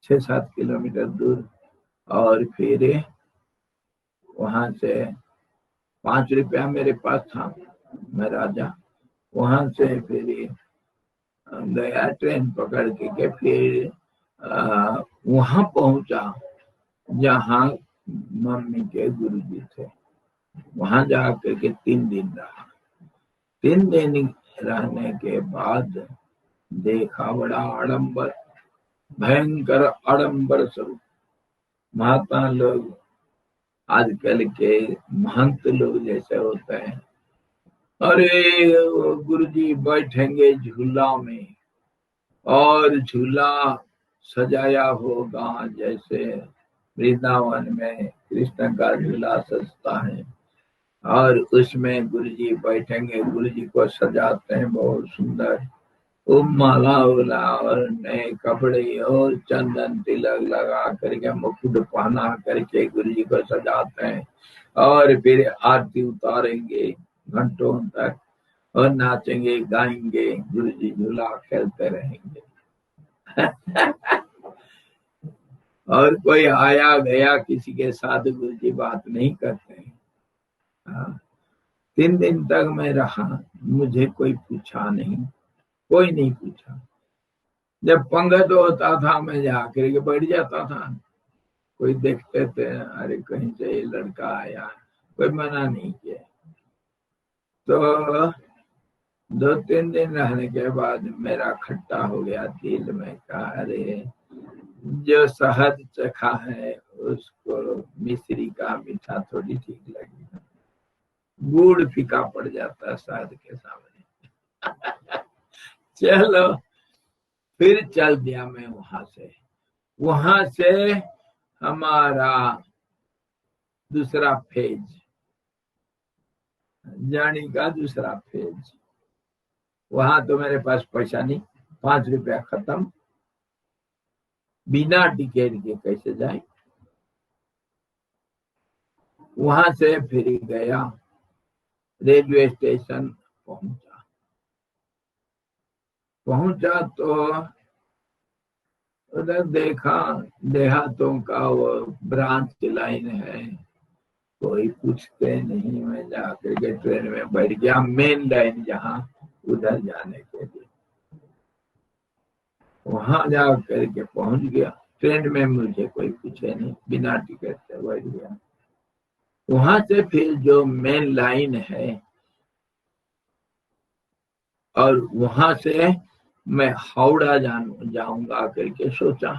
6-7 किलोमीटर दूर। और फिर वहां से 5 रुपया मेरे पास था, मैं राजा। वहां से फिर गया ट्रेन पकड़ के फिर वहां पहुंचा जहाँ मम्मी के गुरुजी थे। वहां जाकर के 3 दिन रहा। 3 दिन रहने के बाद देखा बड़ा आडंबर, भयंकर आडंबर स्वरूप। महात्मा लोग, आजकल के महंत लोग जैसे होते हैं। अरे गुरुजी बैठेंगे झूला में, और झूला सजाया होगा जैसे वृंदावन में कृष्ण का झूला सजता है। और उसमें गुरुजी बैठेंगे, गुरुजी को सजाते हैं बहुत सुंदर, माला उला और नए कपड़े और चंदन तिलक लगा करके, मुकुट पहना करके गुरुजी को सजाते हैं। और फिर आरती उतारेंगे घंटों तक, और नाचेंगे गाएंगे, गुरुजी झूला खेलते रहेंगे। और कोई आया गया किसी के साथ गुरुजी बात नहीं करते हैं। 3 दिन तक मैं रहा, मुझे कोई पूछा नहीं, कोई नहीं पूछा। जब पंगत होता था मैं जाकर के बैठ जाता था। कोई देखते थे, अरे कहीं से ये लड़का आया, कोई मना नहीं किया। तो 2-3 दिन रहने के बाद मेरा खट्टा हो गया दिल में, कहा अरे जो शहद चखा है उसको मिश्री का मीठा थोड़ी ठीक लगेगा, गुड़ फीका पड़ जाता है शहद के सामने। चलो फिर चल दिया मैं वहां से हमारा दूसरा फेज, जाने का दूसरा फेज। वहां तो मेरे पास पैसा नहीं, 5 रुपया खत्म, बिना टिकट के कैसे जाए। वहां से फिर गया रेलवे स्टेशन, पहुंचा तो उधर देखा देहातों का वो ब्रांच लाइन है, कोई पूछते नहीं। मैं जाकर के ट्रेन में बैठ गया, मेन लाइन जहाँ, उधर जाने के लिए। वहां जा करके पहुंच गया। ट्रेन में मुझे कोई पूछे नहीं, बिना टिकट से बैठ गया। वहां से फिर जो मेन लाइन है, और वहां से मैं हावड़ा जाऊंगा करके सोचा।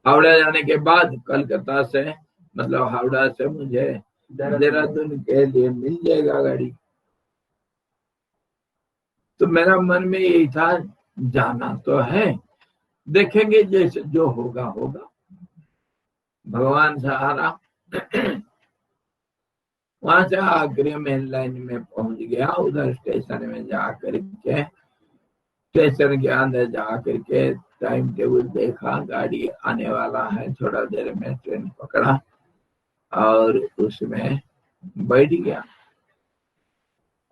हावड़ा जाने के बाद कलकत्ता से, मतलब हावड़ा से मुझे देहरादून के लिए मिल जाएगा गाड़ी। तो मेरा मन में यही था, जाना तो है, देखेंगे जैसे जो होगा होगा, भगवान सहारा। वहां से आगरे मेन लाइन में पहुंच गया। उधर स्टेशन में जा करके स्टेशन के अंदर जा करके टाइम टेबल देखा, गाड़ी आने वाला है, थोड़ा देर में ट्रेन पकड़ा और उसमें बैठ गया।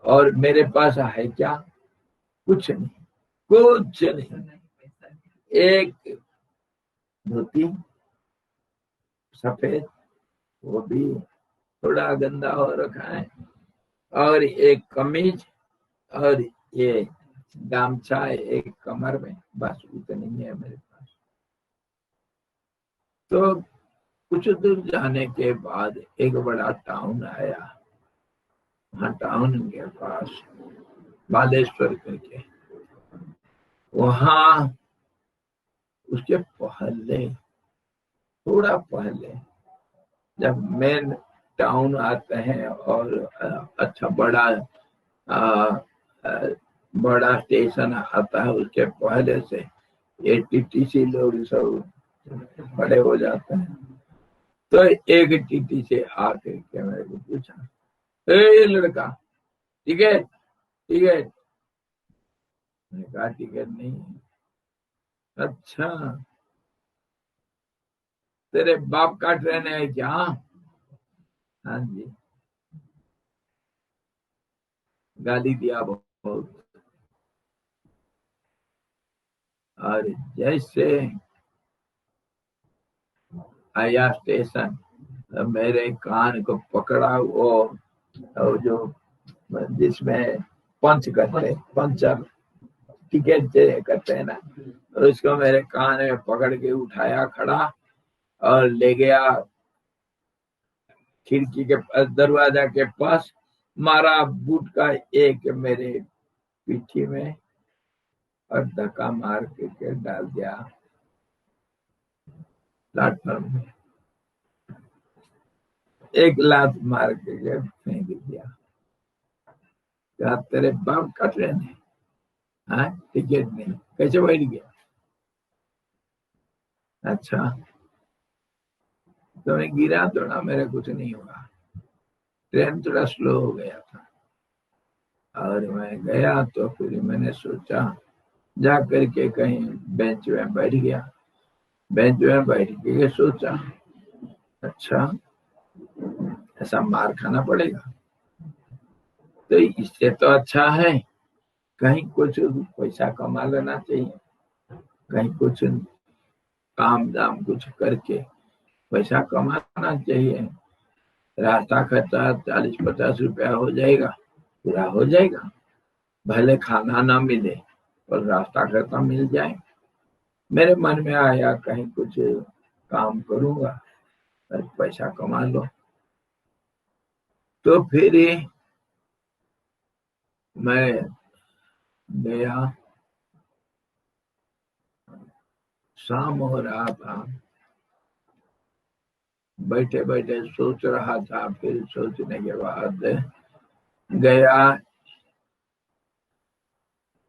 और मेरे पास है क्या? कुछ नहीं, कुछ नहीं। एक धोती सफेद, वो भी थोड़ा गंदा हो रखा है, और एक कमीज, और ये गामछा एक कमर में, बस उतनी है मेरे पास। तो कुछ दूर जाने के बाद एक बड़ा टाउन आया। वहाँ टाउन के पास बालेश्वर करके, वहाँ उसके पहले, थोड़ा पहले, जब मेन टाउन आते हैं और अच्छा बड़ा बड़ा स्टेशन आता है, उसके पहले से ये टीटीसी लोग सब खड़े हो जाते हैं। तो एक टीटी से आकर के मेरे को पूछा, ए लड़का, टिकट टिकट? मैंने कहा टिकट नहीं है। अच्छा, तेरे बाप का ट्रेन है क्या? हाँ जी। गाली दिया बहुत। और जैसे आया स्टेशन, मेरे कान को पकड़ा, वो जो जिसमें पंच करते, पंचर टिकट करते हैं ना, उसको मेरे कान में पकड़ के उठाया खड़ा और ले गया खिड़की के पास, दरवाजा के पास, मारा बूट का एक मेरे पीठी में और धक्का मार के डाल दिया प्लेटफॉर्म में। एक लात मार के फेंक दिया। क्या तेरे बाप का ट्रेन है? हाँ, टिकट नहीं, कैसे बैठ गया? अच्छा, तो मैं गिरा तो ना, मेरे कुछ नहीं हुआ, ट्रेन थोड़ा स्लो हो गया था। और मैं गया तो फिर मैंने सोचा, जा करके कहीं बेंच में बैठ गया। बेंच में बैठ के सोचा, अच्छा ऐसा मार खाना पड़ेगा, तो इससे तो अच्छा है कहीं कुछ पैसा कमा लेना चाहिए, कहीं कुछ काम दाम कुछ करके पैसा कमाना चाहिए। रास्ता खर्चा 40-50 रुपया हो जाएगा, पूरा हो जाएगा, भले खाना ना मिले और रास्ता खर्चा मिल जाए। मेरे मन में आया कहीं कुछ काम करूंगा और पैसा कमा लो। तो फिर मैं गया, शाम हो रहा था, बैठे बैठे सोच रहा था। फिर सोचने के बाद गया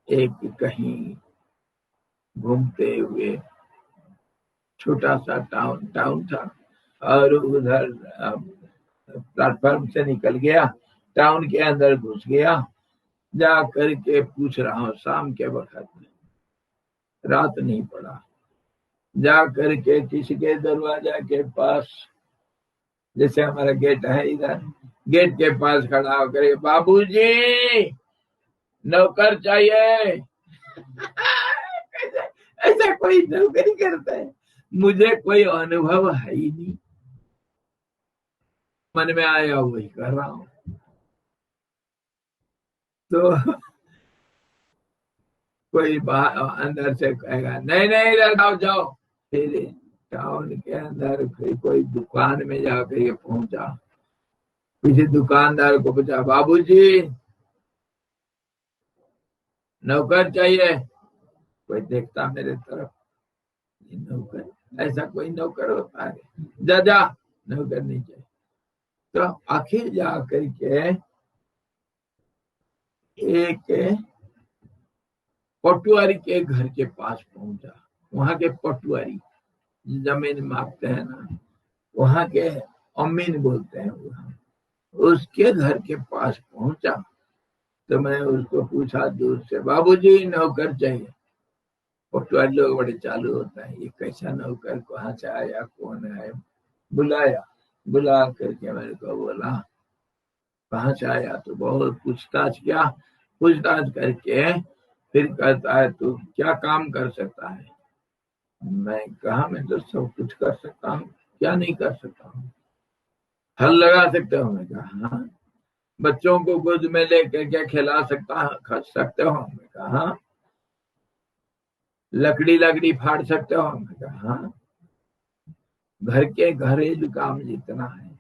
एक कहीं घूमते हुए, छोटा सा टाउन था, और उधर प्लेटफॉर्म से निकल गया, टाउन के अंदर घुस गया। जा करके पूछ रहा हूँ, शाम के वक्त, रात नहीं पड़ा, जा करके किसी के दरवाजा के पास, जैसे हमारा गेट है इधर, गेट के पास खड़ा होकर, बाबूजी नौकर चाहिए। ऐसा कोई नौकरी करता है? मुझे कोई अनुभव है ही नहीं, मन में आया वही कर रहा हूँ। तो कोई अंदर से कहेगा, नहीं नहीं इधर आओ, जाओ। फिर टाउन के अंदर फिर कोई दुकान में जाकर ये पहुंचा, किसी दुकानदार को पूछा, बाबूजी नौकर चाहिए? कोई देखता मेरे तरफ, नौकर, ऐसा कोई नौकर होता है? जा जा, नौकर नहीं चाहिए। तो आखिर जा करके एक पटुआरी के घर के पास पहुंचा। वहां के पटुआरी जमीन मापते हैं ना, वहां के अमीन बोलते हैं, वहां उसके घर के पास पहुंचा। तो मैं उसको पूछा दूर से, बाबूजी नौकर चाहिए। और तो लोग बड़े चालू होता है, ये कैसा नौकर, कहाँ से आया, कौन है। बुलाया, बुला करके मेरे को बोला कहाँ से आया, तो बहुत पूछताछ किया। पूछताछ करके फिर कहता है तू क्या काम कर सकता है। मैं कहा मैं तो सब कुछ कर सकता हूँ, क्या नहीं कर सकता हूँ। हल लगा सकते हो, मैं कहा हाँ। बच्चों को गोद में लेकर के खिला खा सकते हो, मैं कहा हाँ। लकड़ी लकड़ी फाड़ सकते हो, मैं कहा हाँ। घर के घरेलू काम जितना है,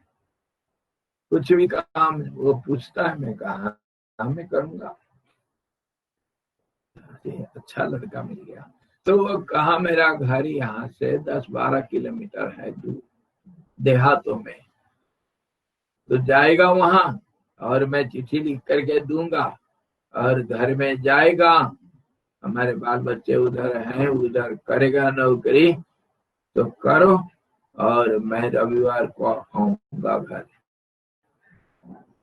कुछ भी काम वो पूछता है, मैं कहा हाँ मैं करूंगा। अच्छा लड़का मिल गया। तो वो कहा मेरा घर यहाँ से 10-12 किलोमीटर है दूर, देहातों में। तो जाएगा वहां और मैं चिट्ठी लिख करके दूंगा और घर में जाएगा। हमारे बाल बच्चे उधर हैं, उधर करेगा नौकरी तो करो, और मैं रविवार को आऊंगा घर,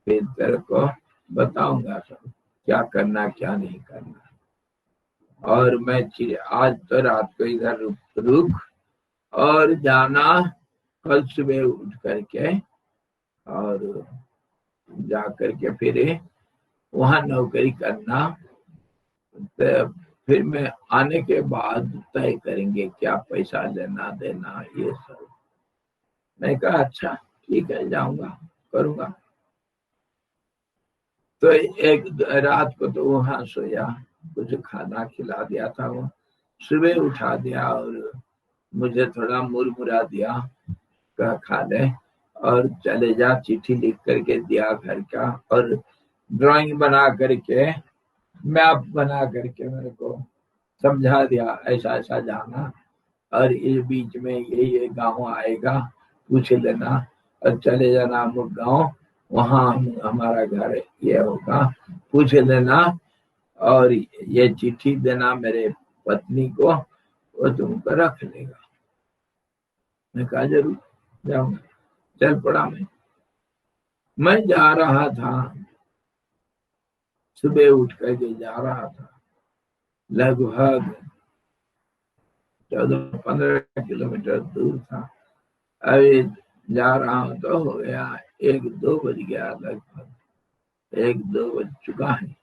फिर तेरे को बताऊंगा सब क्या करना क्या नहीं करना। और मैं आज तो रात को इधर रुक और जाना कल सुबह उठ करके और जा करके फिर वहां नौकरी करना। तो फिर मैं आने के बाद तय करेंगे क्या पैसा लेना देना ये सब। मैं कहा अच्छा ठीक है, जाऊंगा करूंगा। तो एक रात को तो वहां सोया, कुछ खाना खिला दिया था वो, सुबह उठा दिया और मुझे थोड़ा मुरमुरा दिया, कहा खा ले और चले जा। चिट्ठी लिख करके दिया घर का, और ड्राइंग बना करके, मैप बना करके मेरे को समझा दिया ऐसा ऐसा जाना, और इस बीच में ये गांव आएगा, पूछ लेना और चले जाना अमुक गांव, वहां हमारा घर ये होगा, पूछ लेना और ये चिट्ठी देना मेरे पत्नी को, वो तुमको रख लेगा। मैं कहा जरूर जाऊंगा। चल पड़ा। मैं जा रहा था, सुबह उठ करके जा रहा था, लगभग 14-15 किलोमीटर दूर था। अभी जा रहा हूं तो हो गया 1-2 बज गया, लगभग 1-2 बज चुका है।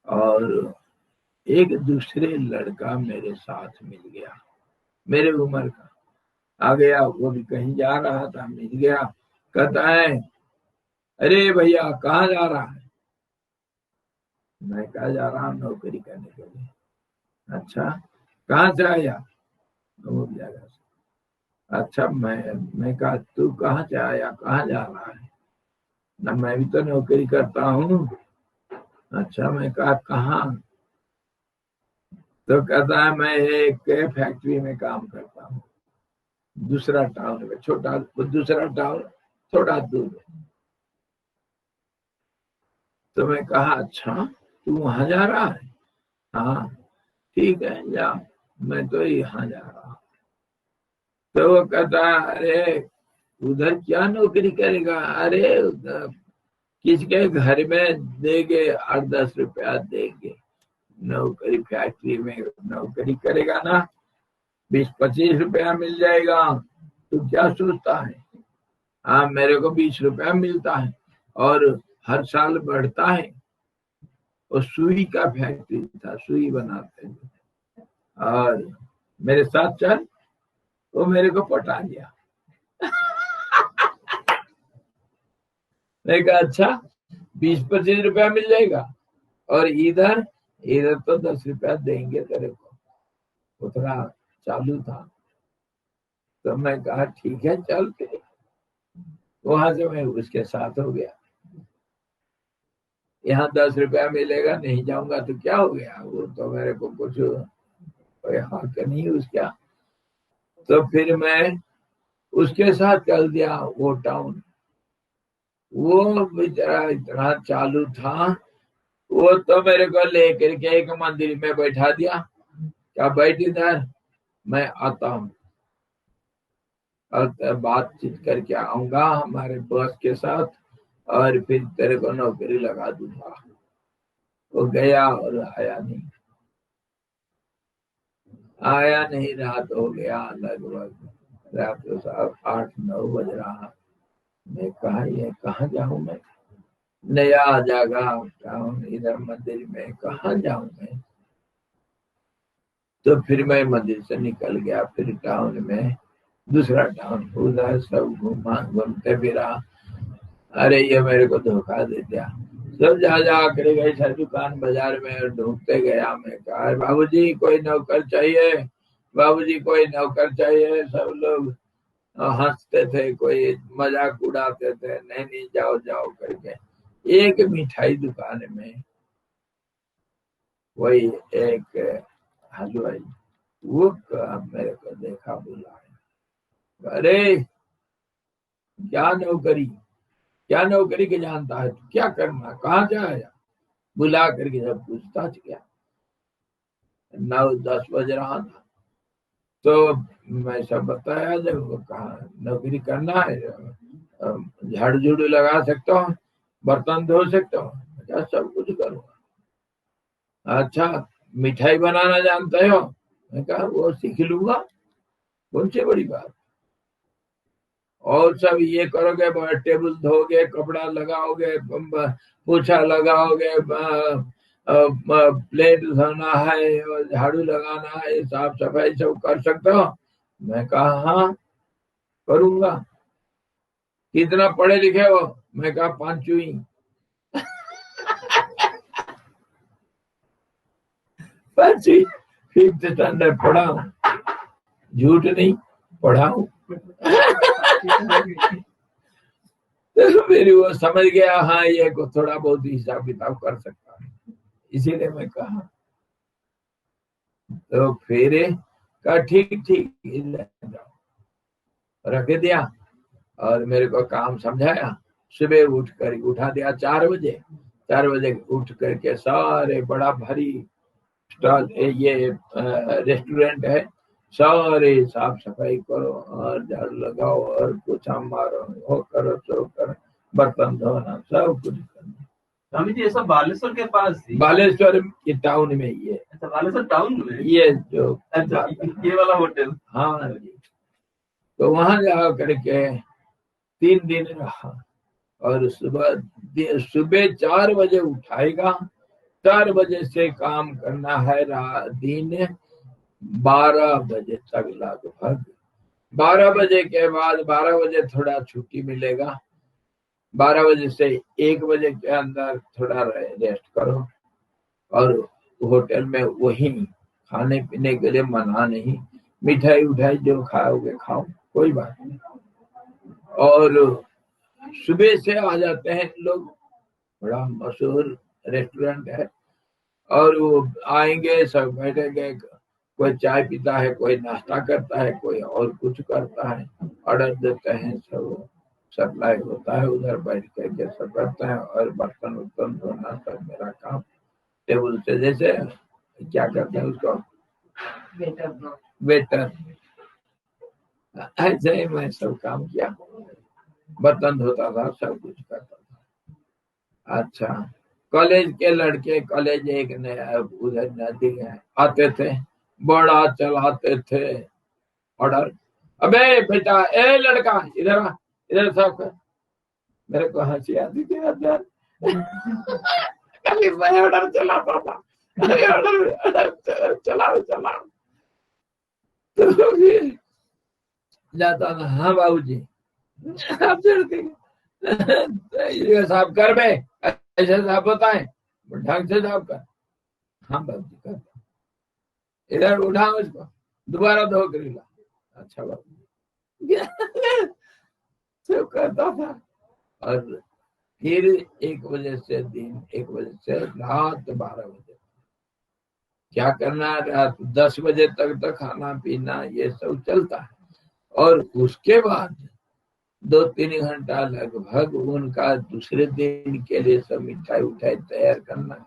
और एक दूसरे लड़का मेरे साथ मिल गया, मेरे उम्र का आ गया, वो भी कहीं जा रहा था, मिल गया। कहता है अरे भैया कहाँ जा रहा है। मैं कहा जा रहा हूँ नौकरी करने के लिए। अच्छा कहाँ से आया, अमुक जगह से। अच्छा मैं कहा तू कहाँ से आया, कहाँ जा रहा है ना, मैं भी तो नौकरी करता हूँ। अच्छा मैं कहा कहाँ। तो कहता है मैं एक फैक्ट्री में काम करता हूँ, दूसरा टाउन में, छोटा दूसरा टाउन थोड़ा दूर है। तो मैं कहा अच्छा तू वहां जा रहा है, हाँ ठीक है जा, मैं तो यहाँ जा रहा हूँ। तो वो कहता है अरे उधर क्या नौकरी करेगा, अरे किसके घर में देंगे 8-10 रुपया देंगे, नौकरी फैक्ट्री में नौकरी करेगा ना, 20-25 रुपया मिल जाएगा। तू क्या सोचता है। हाँ मेरे को 20 रुपया मिलता है और हर साल बढ़ता है। और सुई का फैक्ट्री था, सुई बनाते थे। और मेरे साथ चल, वो मेरे को पटा दिया। मैं कहा अच्छा 20-25 रुपया मिल जाएगा, और इधर इधर तो 10 रुपया देंगे तेरे को, उतना चालू था। तो मैं कहा ठीक है चलते। वहां से मैं उसके साथ हो गया। यहाँ 10 रुपया मिलेगा, नहीं जाऊंगा तो क्या हो गया, वो तो मेरे को कुछ कोई हक नहीं उसका। तो फिर मैं उसके साथ चल दिया वो टाउन। वो बेचारा इतना चालू था, वो तो मेरे को लेकर के एक मंदिर में बैठा दिया, क्या बैठ इधर, मैं आता हूँ और बातचीत करके आऊंगा हमारे बॉस के साथ, और फिर तेरे को नौकरी लगा दूंगा। वो गया और आया नहीं। रात हो गया, लगभग रात को 8-9 बज रहा। मैं कहाँ जाऊं मैं, नया जगह टाउन, इधर मंदिर में कहाँ जाऊं मैं। तो फिर मैं मंदिर से निकल गया, फिर टाउन में दूसरा टाउन, उधर सब घूमते फिरा। अरे ये मेरे को धोखा दे दिया। सब जा कर गए सर दुकान बाजार में, ढूंढते गया। मैं कहा बाबूजी कोई नौकर चाहिए, बाबूजी कोई नौकर चाहिए। सब लोग हंसते थे, कोई मजाक उड़ाते थे, नहीं जाओ जाओ करके। एक मिठाई दुकान में वही एक हलवाई, वो मेरे को देखा, बुलाया। अरे क्या नौकरी के जानता है तू, क्या करना, कहाँ जाएगा। बुला करके जब पूछताछ किया, 9-10 बज रहा था। तो मैं सब बताया, जब वो कहा नौकरी करना है, झाड़ू झूड़ू लगा सकता हूँ, बर्तन धो सकता हूँ, क्या सब कुछ करूँगा। अच्छा मिठाई बनाना जानते हो, मैं कहा वो सीख लूंगा, कौन सी बड़ी बात। और सब ये करोगे, टेबल धोगे, कपड़ा लगाओगे, पोछा लगाओगे, प्लेट धोना है और झाड़ू लगाना है, साफ सफाई सब कर सकते हो। मैं कहा हाँ करूंगा। कितना पढ़े लिखे हो, मैं कहा 5वीं। 5वीं 5th स्टैंडर्ड पढ़ा हूँ, झूठ नहीं पढ़ा हूँ। तो फिर वो समझ गया, हाँ ये को थोड़ा बहुत हिसाब किताब कर सकता है, इसीलिए मैं कहा। तो फिर कहा ठीक रख दिया, और मेरे को काम समझाया। सुबह उठा दिया 4 बजे। 4 बजे उठ करके सारे बड़ा भारी स्टॉल, ये रेस्टोरेंट है, सारे साफ सफाई करो और झाड़ू लगाओ और पोछा मारो, वो करो सो करो, बर्तन धोना, सब कुछ करना। स्वामी जी ये सब बालेश्वर के पास थी? बालेश्वर के टाउन में ही है। अच्छा बालेश्वर टाउन में ये जो अच्छा ये वाला होटल? हाँ जी। तो वहां जा करके 3 दिन रहा, और सुबह 4 बजे उठाएगा, 4 बजे से काम करना है, दिन 12 बजे तक लगभग। 12 बजे के बाद 12 बजे थोड़ा छुट्टी मिलेगा, 12 बजे से 1 बजे के अंदर थोड़ा रेस्ट करो, और होटल में वही खाने पीने के लिए मना नहीं, मिठाई उठाई जो खाओगे खाओ, कोई बात नहीं। और सुबह से आ जाते हैं लोग, बड़ा मशहूर रेस्टोरेंट है, और वो आएंगे, सब बैठेंगे, कोई चाय पीता है, कोई नाश्ता करता है, कोई और कुछ करता है, ऑर्डर देते हैं, सब सप्लाई होता है, उधर बैठ करके सब करते हैं। और बर्तन वर्तन धोना सब मेरा काम, टेबल से, जैसे क्या करते हैं उसको, वेटर, ऐसे ही मैं सब काम किया, बर्तन धोता था, सब कुछ करता था। अच्छा कॉलेज के लड़के, कॉलेज एक नया उधर नदी है, आते थे, बड़ा चलाते थे ऑर्डर। अबे बेटा, ए लड़का इधर आ, इधर साफ कर। मेरे को हंसी आती थी अंदर। कभी मैं ऑर्डर चलाता था, ऑर्डर चलाओ। तो फिर जाता था, हाँ बाबूजी आप चढ़ते ये साफ कर बे, ऐसे साफ होता है, ढंग से साफ कर। हाँ बाबूजी कर, इधर उठा उसको, दोबारा धो कर ला। अच्छा बाबू सब करता था। और फिर 1 बजे से दिन 1 बजे से रात 12 बजे क्या करना, रात 10 बजे तक तो खाना पीना ये सब चलता है। और उसके बाद 2-3 घंटा लगभग उनका दूसरे दिन के लिए सब मिठाई उठाई तैयार करना,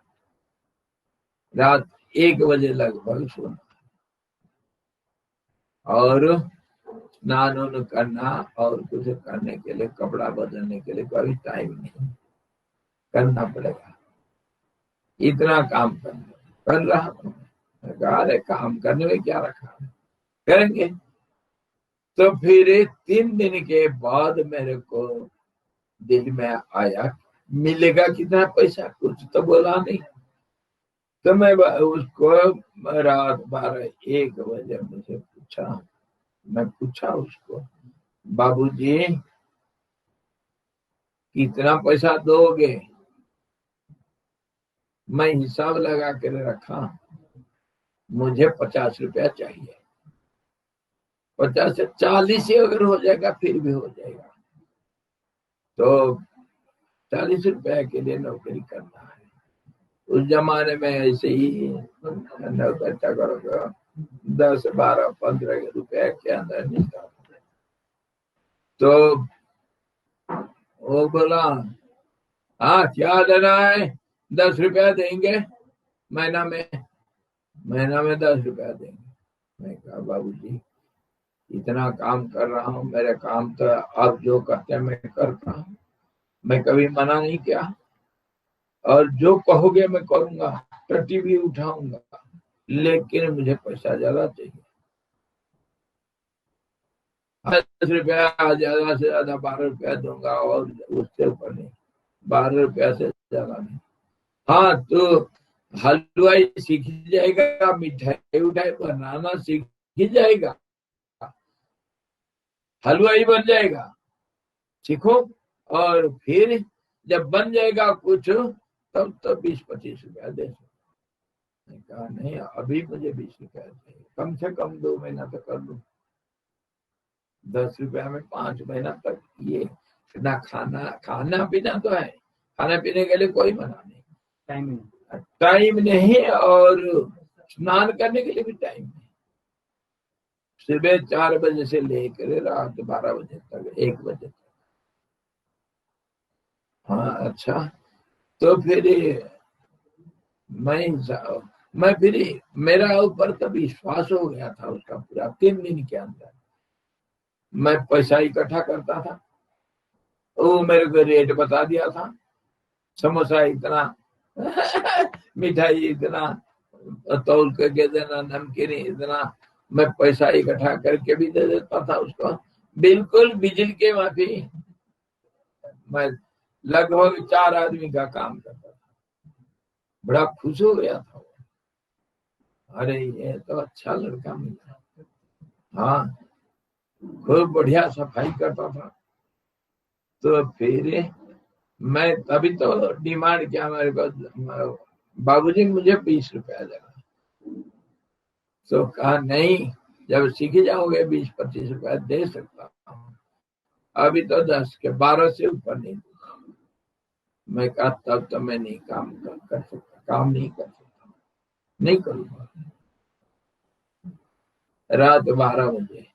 रात 1 बजे लगभग सोना, और स्नान करना, और कुछ करने के लिए, कपड़ा बदलने के लिए कभी टाइम नहीं, करना पड़ेगा। इतना काम कर रहा हूं। अरे काम करने में क्या रखा है, करेंगे। तो फिर 3 दिन के बाद मेरे को दिल में आया मिलेगा कितना पैसा, कुछ तो बोला नहीं। तो मैं उसको रात 12-1 बजे मुझे पूछा, मैं पूछा उसको, बाबूजी कितना पैसा दोगे? मैं हिसाब लगा कर रखा, मुझे 50 रुपया चाहिए। 50 से 40 ही अगर हो जाएगा फिर भी हो जाएगा। तो 40 रुपया के लिए नौकरी करना है। उस जमाने में ऐसे ही नौकर चाकर का 10-12-15 रुपया के अंदर निकला। तो वो बोला, हाँ क्या देना है? 10 रुपया देंगे महीना में, 10 रुपया देंगे। मैं कहा बाबूजी इतना काम कर रहा हूँ, मेरे काम तो आप जो कहते हैं मैं करता हूँ, मैं कभी मना नहीं किया, और जो कहोगे मैं करूंगा, टट्टी भी उठाऊंगा, लेकिन मुझे पैसा ज्यादा चाहिए। 10 रुपया ज्यादा से ज्यादा 12 रुपया दूंगा, और उससे ऊपर नहीं, 12 रुपया से ज्यादा नहीं। हाँ तो हलवाई सीख जाएगा, मिठाई उठाई बनाना सीख ही जाएगा, हलवाई बन जाएगा, सीखो। और फिर जब बन जाएगा कुछ तब तो 20-25 रुपया दे सकते। मैंने कहा नहीं, अभी मुझे 20 रुपया चाहिए, कम से कम 2 महीना तक कर लूं। 10 रुपया में 5 महीना तक ये ना खाना पीना तो है, खाने पीने के लिए कोई मना नहीं, टाइम नहीं, और स्नान करने के लिए भी टाइम नहीं। सुबह 4 बजे से लेकर रात 12 बजे तक, 1 बजे तक। हाँ अच्छा। तो फिर मैं फिर मेरा ऊपर तो विश्वास हो गया था उसका पूरा। 3 दिन के अंदर मैं पैसा इकट्ठा करता था, वो मेरे को रेट बता दिया था, समोसा इतना मिठाई इतना, तौल करके देना, नमकीन इतना। मैं पैसा इकट्ठा करके भी दे देता था उसको, बिल्कुल बिजली के माफी। मैं लगभग 4 आदमी का काम करता था, बड़ा खुश हो गया था। अरे ये तो अच्छा लड़का मिला। हाँ खूब बढ़िया सफाई करता था। तो फिर मैं तभी तो डिमांड किया मेरे को, बाबूजी मुझे 20 रुपया देना। तो कहा नहीं, जब सीख जाओगे 20-25 रुपया दे सकता हूँ, अभी तो 10 के 12 से ऊपर नहीं। मैं कहा तब तो मैं नहीं काम कर सकता, काम नहीं कर सकता, नहीं करूंगा। रात 12 बजे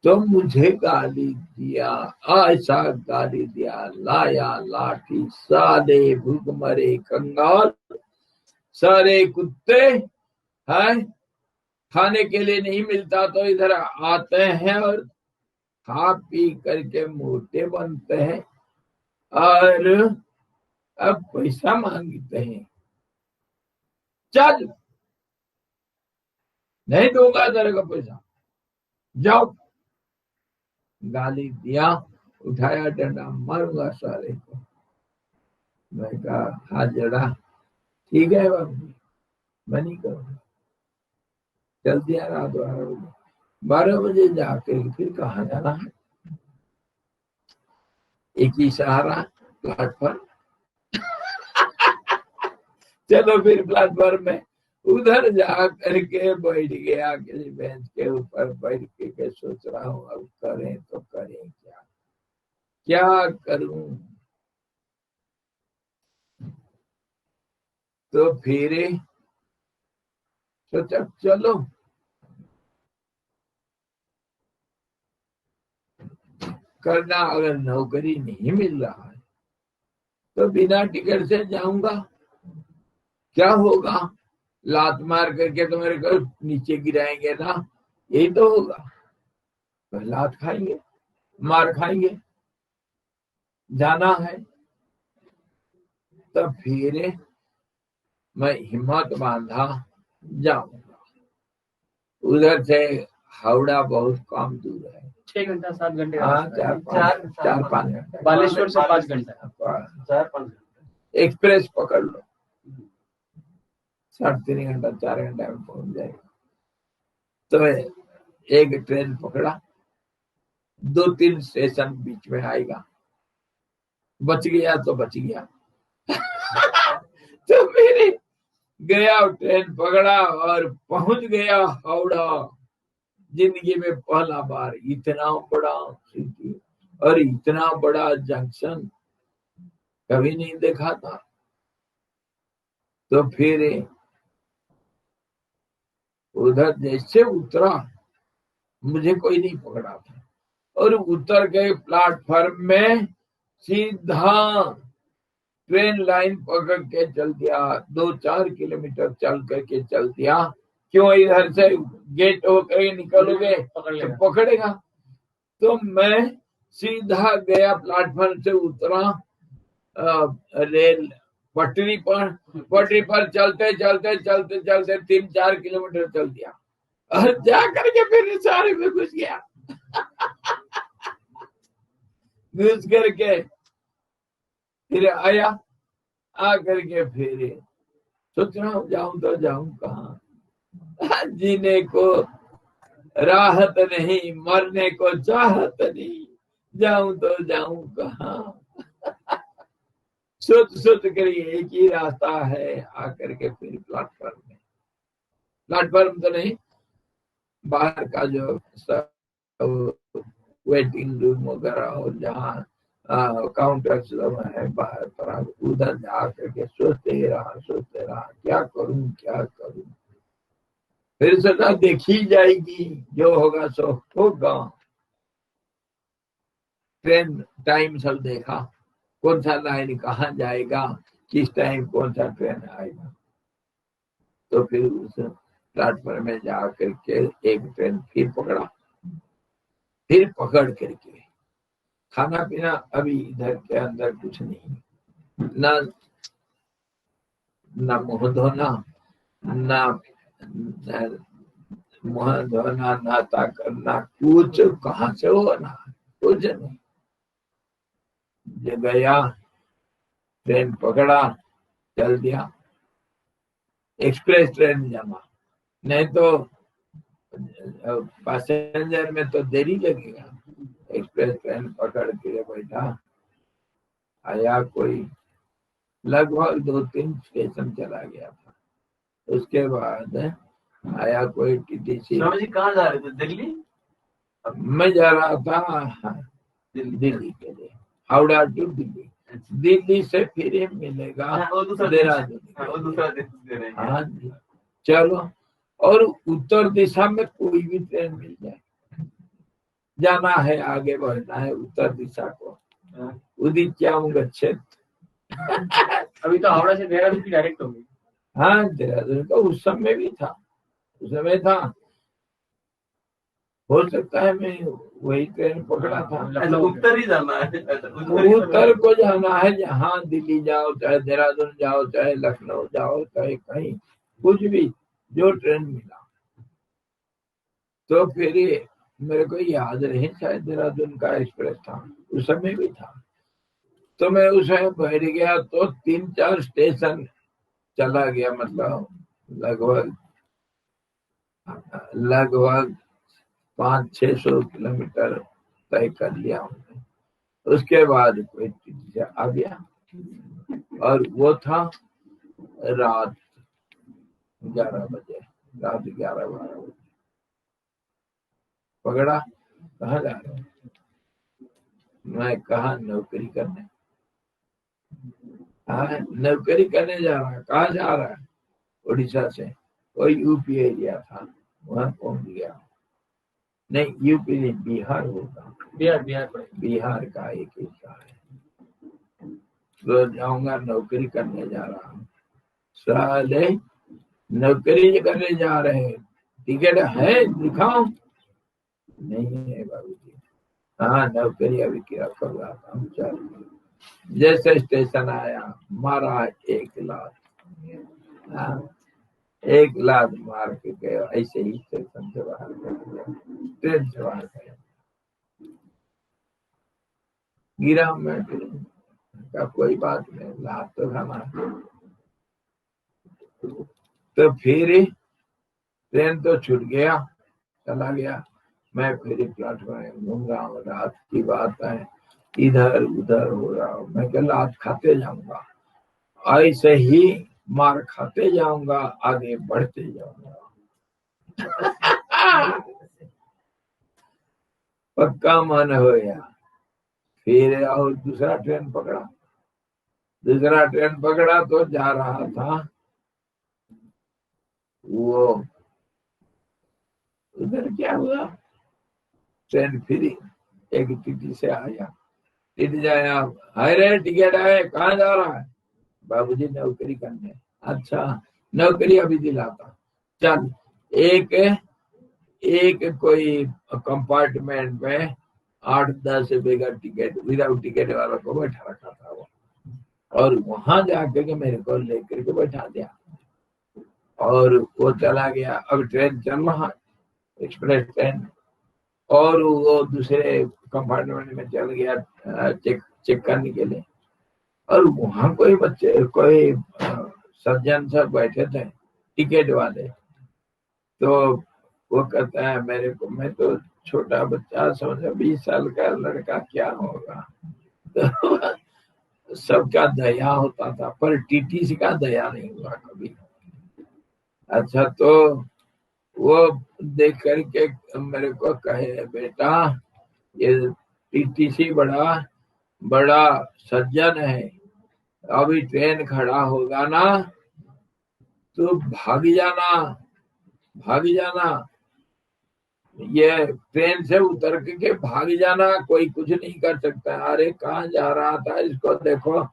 तो मुझे गाली दिया, ऐसा गाली दिया, लाया लाठी, साले भूखमरे कंगाल, सारे कुत्ते हैं, खाने के लिए नहीं मिलता तो इधर आते हैं और खा पी करके मोटे बनते हैं, और अब पैसा मांगते हैं। चल नहीं दूंगा तेरे को पैसा, जाओ। गाली दिया, उठाया डंडा, मारूंगा सारे को। मैं कहा हाथ जड़ा, ठीक है बाबू मैं नहीं करूंगा। चल दिया रात 12 बजे। 12 बजे जाकर फिर कहाँ जाना है, एक ही सहारा प्लेटफॉर्म। चलो फिर प्लेटफॉर्म में उधर जा करके बैठ गया, किसी बेंच के ऊपर बैठ के सोच रहा हूँ अब करें तो करें क्या, क्या करूं। तो फिर सोचा चलो करना, अगर नौकरी नहीं मिल रहा है तो बिना टिकट से जाऊंगा, क्या होगा, लात मार करके तो मेरे को नीचे गिराएंगे ना, यही तो होगा। तो लात खाएंगे, मार खाएंगे, जाना है। तो फिर मैं हिम्मत बांधा जाऊंगा। उधर से हावड़ा बहुत कम दूर है, 6 घंटा 7 घंटे का हाँ, रास्ता है। 4-5 घंटा। बालेश्वर से 5 घंटा। 4-5 एक्सप्रेस पकड़ लो, 3.5 घंटा 4 घंटा में पहुंच जाएगा। तो एक ट्रेन पकड़ा, 2-3 स्टेशन बीच में आएगा, बच गया तो बच गया। तो मेरे गया, ट्रेन पकड़ा और पहुंच गया हावड़ा। जिंदगी में पहला बार इतना बड़ा सिटी और इतना बड़ा जंक्शन कभी नहीं देखा था। तो फिर उधर जैसे उतरा, मुझे कोई नहीं पकड़ा था, और उतर गए प्लेटफॉर्म में, सीधा ट्रेन लाइन पकड़ के चल दिया, 2-4 किलोमीटर चल करके चल दिया। क्यों, इधर से गेट होकर निकलोगे तो पकड़ेगा। तो मैं सीधा गया, प्लेटफॉर्म से उतरा, रेल पटरी पर चलते चलते चलते चलते 3-4 किलोमीटर चल दिया, और जा करके फिर सारे में घुस गया। घुस करके फिर आया, आ करके फिर सोच रहा हूँ जाऊं तो जाऊं कहाँ। जीने को राहत नहीं, मरने को चाहत नहीं, जाऊं तो जाऊं कहाँ। सोच कर एक ही रास्ता है, आकर के फिर प्लेटफॉर्म तो नहीं, बाहर का जो वेटिंग रूम वगैरह और जहाँ काउंटर सब है बाहर पर, उधर जा करके सोचते रहा क्या करूं। फिर सोचा देखी जाएगी, जो होगा सो होगा। ट्रेन टाइम सब देखा, कौन सा लाइन कहाँ जाएगा, किस टाइम कौन सा ट्रेन आएगा। तो फिर उस प्लेटफॉर्म में जा करके एक ट्रेन फिर पकड़ा। फिर पकड़ करके खाना पीना अभी इधर के अंदर कुछ नहीं, ना मुंह धोना, ना मुंह धोना, नाता करना, कुछ कहाँ से होना, कुछ नहीं। जब गया, ट्रेन पकड़ा, चल दिया। एक्सप्रेस ट्रेन जाना, नहीं तो पैसेंजर में तो देरी लगेगा। एक्सप्रेस ट्रेन पकड़ के बैठा, आया कोई लगभग 2-3 स्टेशन चला गया था। उसके बाद आया कोई टीटीसी। स्वामी जी कहाँ जा रहे थे? दिल्ली? मैं जा रहा था दिल्ली के लिए, हावड़ा टू दिल्ली। दिल्ली से फिर मिलेगा देहरादून। हाँ जी, चलो। और उत्तर दिशा में कोई भी ट्रेन मिल जाए, जाना है, आगे बढ़ना है उत्तर दिशा को, उदित्याम गच्छेत्। अभी तो हावड़ा से देहरादून की डायरेक्ट होगी। हाँ, देहरादून का उस समय भी था, उस समय था। हो सकता है मैं वही ट्रेन पकड़ा था। उत्तर ही जाना है, उत्तर को जाना है, जहाँ दिल्ली जाओ, चाहे देहरादून जाओ, चाहे लखनऊ जाओ, चाहे कहीं कुछ भी, जो ट्रेन मिला। तो फिर मेरे को याद नहीं, शायद देहरादून का एक्सप्रेस था, उस समय भी था। तो मैं उस समय बैठ गया, तो 3-4 स्टेशन चला गया, मतलब लगभग 500-600 किलोमीटर तय कर लिया हमने। उसके बाद कोई चीज आ गया, और वो था रात 11 बजे, रात 11-12 बजे पकड़ा। कहाँ जा रहे हैं? मैं कहा नौकरी करने। हाँ, नौकरी करने जा रहा है। कहाँ जा रहा है? उड़ीसा से, कोई यूपी एरिया था, वहां पहुंच गया। नहीं, यूपी नहीं, बिहार होगा, बिहार का एक हिस्सा है। तो जाऊंगा, नौकरी करने जा रहा हूँ। साले नौकरी करने जा रहे हैं, टिकट है दिखाओ। नहीं है बाबूजी। हाँ, नौकरी अभी क्या कर रहा था। चल, जैसे स्टेशन आया, मारा 1 लाख। हाँ, एक लात मार के गए, ऐसे ही स्टेशन से बाहर कर दिया, ट्रेन से बाहर कर दिया। गिरा मैं फिर का कोई बात नहीं, लात तो खाना। तो फिर ट्रेन तो छूट गया, चला गया। मैं फिर प्लेटफॉर्म में घूम रहा हूँ, रात की बात है, इधर उधर हो रहा हूँ। मैं कल लात खाते जाऊंगा, ऐसे ही मार खाते जाऊंगा, आगे बढ़ते जाऊंगा। पक्का मन हो गया। फिर और दूसरा ट्रेन पकड़ा, तो जा रहा था वो, उधर क्या हुआ, ट्रेन फिरी, एक टीटी से आया, टीटी जाया, हाय रे टिकट है, कहाँ जा रहा है? बाबूजी नौकरी करने। अच्छा, नौकरी अभी दिलाता, चल। एक एक कोई कंपार्टमेंट में 8-10 रुपए का टिकट, विदाउट टिकट वालों को बैठा रखा था वो, और वहां जाकर के मेरे को लेकर के बैठा दिया, और वो चला गया। अब ट्रेन चल रहा, एक्सप्रेस ट्रेन, और वो दूसरे कंपार्टमेंट में चल गया चेक करने के लिए। और वहां कोई बच्चे, कोई सज्जन सब बैठे थे टिकट वाले। तो वो कहता है मेरे को, मैं तो छोटा बच्चा समझा, 20 साल का लड़का, क्या होगा। तो सबका दया होता था, पर टीटी का दया नहीं हुआ कभी। अच्छा, तो वो देख करके मेरे को कहे, बेटा ये टीटीसी बड़ा बड़ा सज्जन है, अभी ट्रेन खड़ा होगा ना तो भाग जाना, ये ट्रेन से उतर के भाग जाना, कोई कुछ नहीं कर सकता। अरे कहाँ जा रहा था, इसको देखो,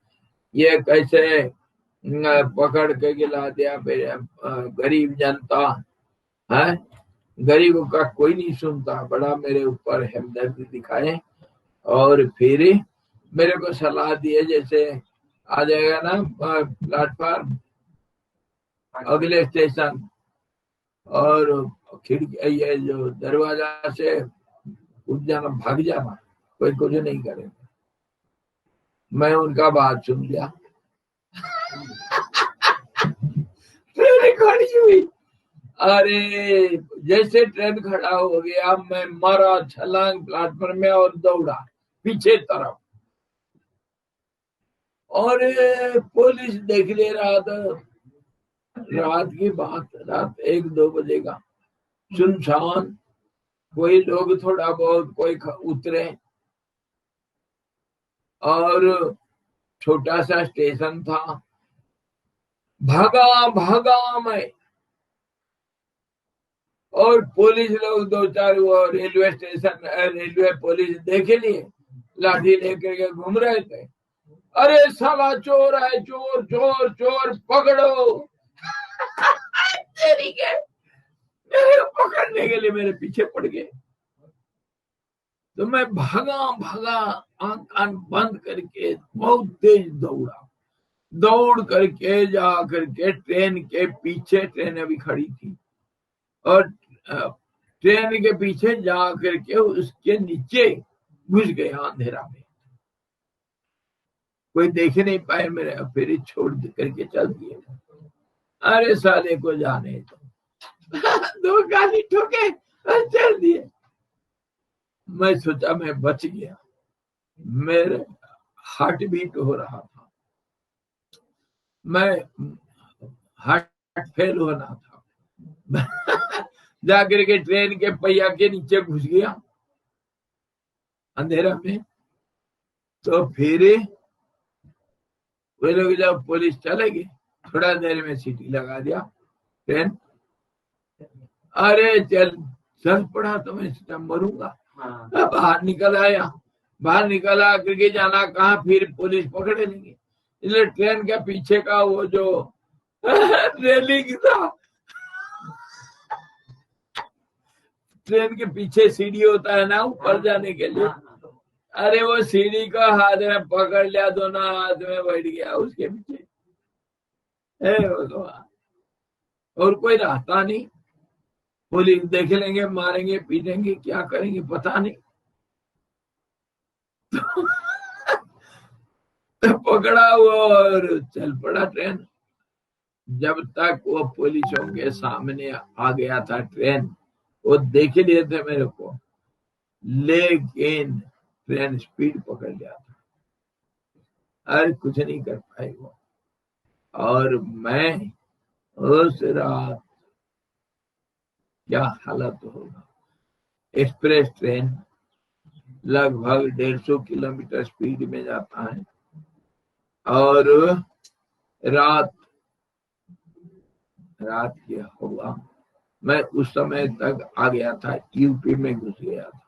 ये कैसे पकड़ के गिला दिया, गरीब जनता है, गरीब का कोई नहीं सुनता। बड़ा मेरे ऊपर हमदर्दी दिखाए, और फिर मेरे को सलाह दिए, जैसे आ जाएगा ना प्लेटफॉर्म अगले स्टेशन, और खिड़की, ये जो दरवाजा से उठ जाना, भाग जाना, कोई कुछ नहीं करेगा। मैं उनका बात सुन लिया। ट्रेन खड़ी हुई, अरे जैसे ट्रेन खड़ा हो गया, मैं मारा छलांग प्लेटफॉर्म में और दौड़ा पीछे तरफ, और पुलिस देख ले रहा था। रात की बात, रात 1-2 बजे का, सुनसान, कोई लोग थोड़ा बहुत कोई उतरे, और छोटा सा स्टेशन था। भागा मैं, और पुलिस लोग 2-4 वो रेलवे स्टेशन, रेलवे पुलिस देख लिए, लाठी लेकर के घूम रहे थे। अरे साला चोर है, चोर चोर चोर, पकड़ो। तेरी के मेरे पकड़ने के लिए मेरे पीछे पड़ गए। तो मैं भागा आंख कान बंद करके बहुत तेज दौड़ करके जा करके ट्रेन के पीछे, ट्रेन अभी खड़ी थी, और ट्रेन के पीछे जा करके उसके नीचे घुस गया अंधेरा में, कोई देख नहीं पाए मेरे, फिर छोड़ करके चल दिए। अरे साले को जाने तो 2 गाली ठोके और चल दिए। मैं सोचा मैं बच गया, मेरे हार्ट बीट हो रहा था, मैं हार्ट फेल होना था। जाकर के ट्रेन के पहिया के नीचे घुस गया अंधेरा में। तो फिर वे लोग जब पुलिस चले गए, थोड़ा देर में सीटी लगा दिया ट्रेन। अरे चल पड़ा, तो मैं सोचा मरूंगा। बाहर निकल आया, बाहर निकल आकर के जाना कहाँ, फिर पुलिस पकड़े लेंगे, इसलिए ट्रेन के पीछे का वो जो रेलिंग था, ट्रेन के पीछे सीढ़ी होता है ना ऊपर जाने के लिए, अरे वो सीढ़ी का हाथ में पकड़ लिया, दोनों हाथ में बैठ गया उसके पीछे। हे भगवान, और कोई रहता नहीं। पुलिस देख लेंगे, मारेंगे, पीटेंगे, क्या करेंगे पता नहीं। तो पकड़ा हुआ और चल पड़ा ट्रेन। जब तक वो पुलिसों के सामने आ गया था ट्रेन, वो देख ही लिए थे मेरे को, लेकिन ट्रेन स्पीड पकड़ लिया था। अरे कुछ नहीं कर पाए वो। और मैं उस रात क्या हालत होगा। एक्सप्रेस ट्रेन लगभग 150 किलोमीटर स्पीड में जाता है और रात रात की हवा। मैं उस समय तक आ गया था, यूपी में घुस गया था,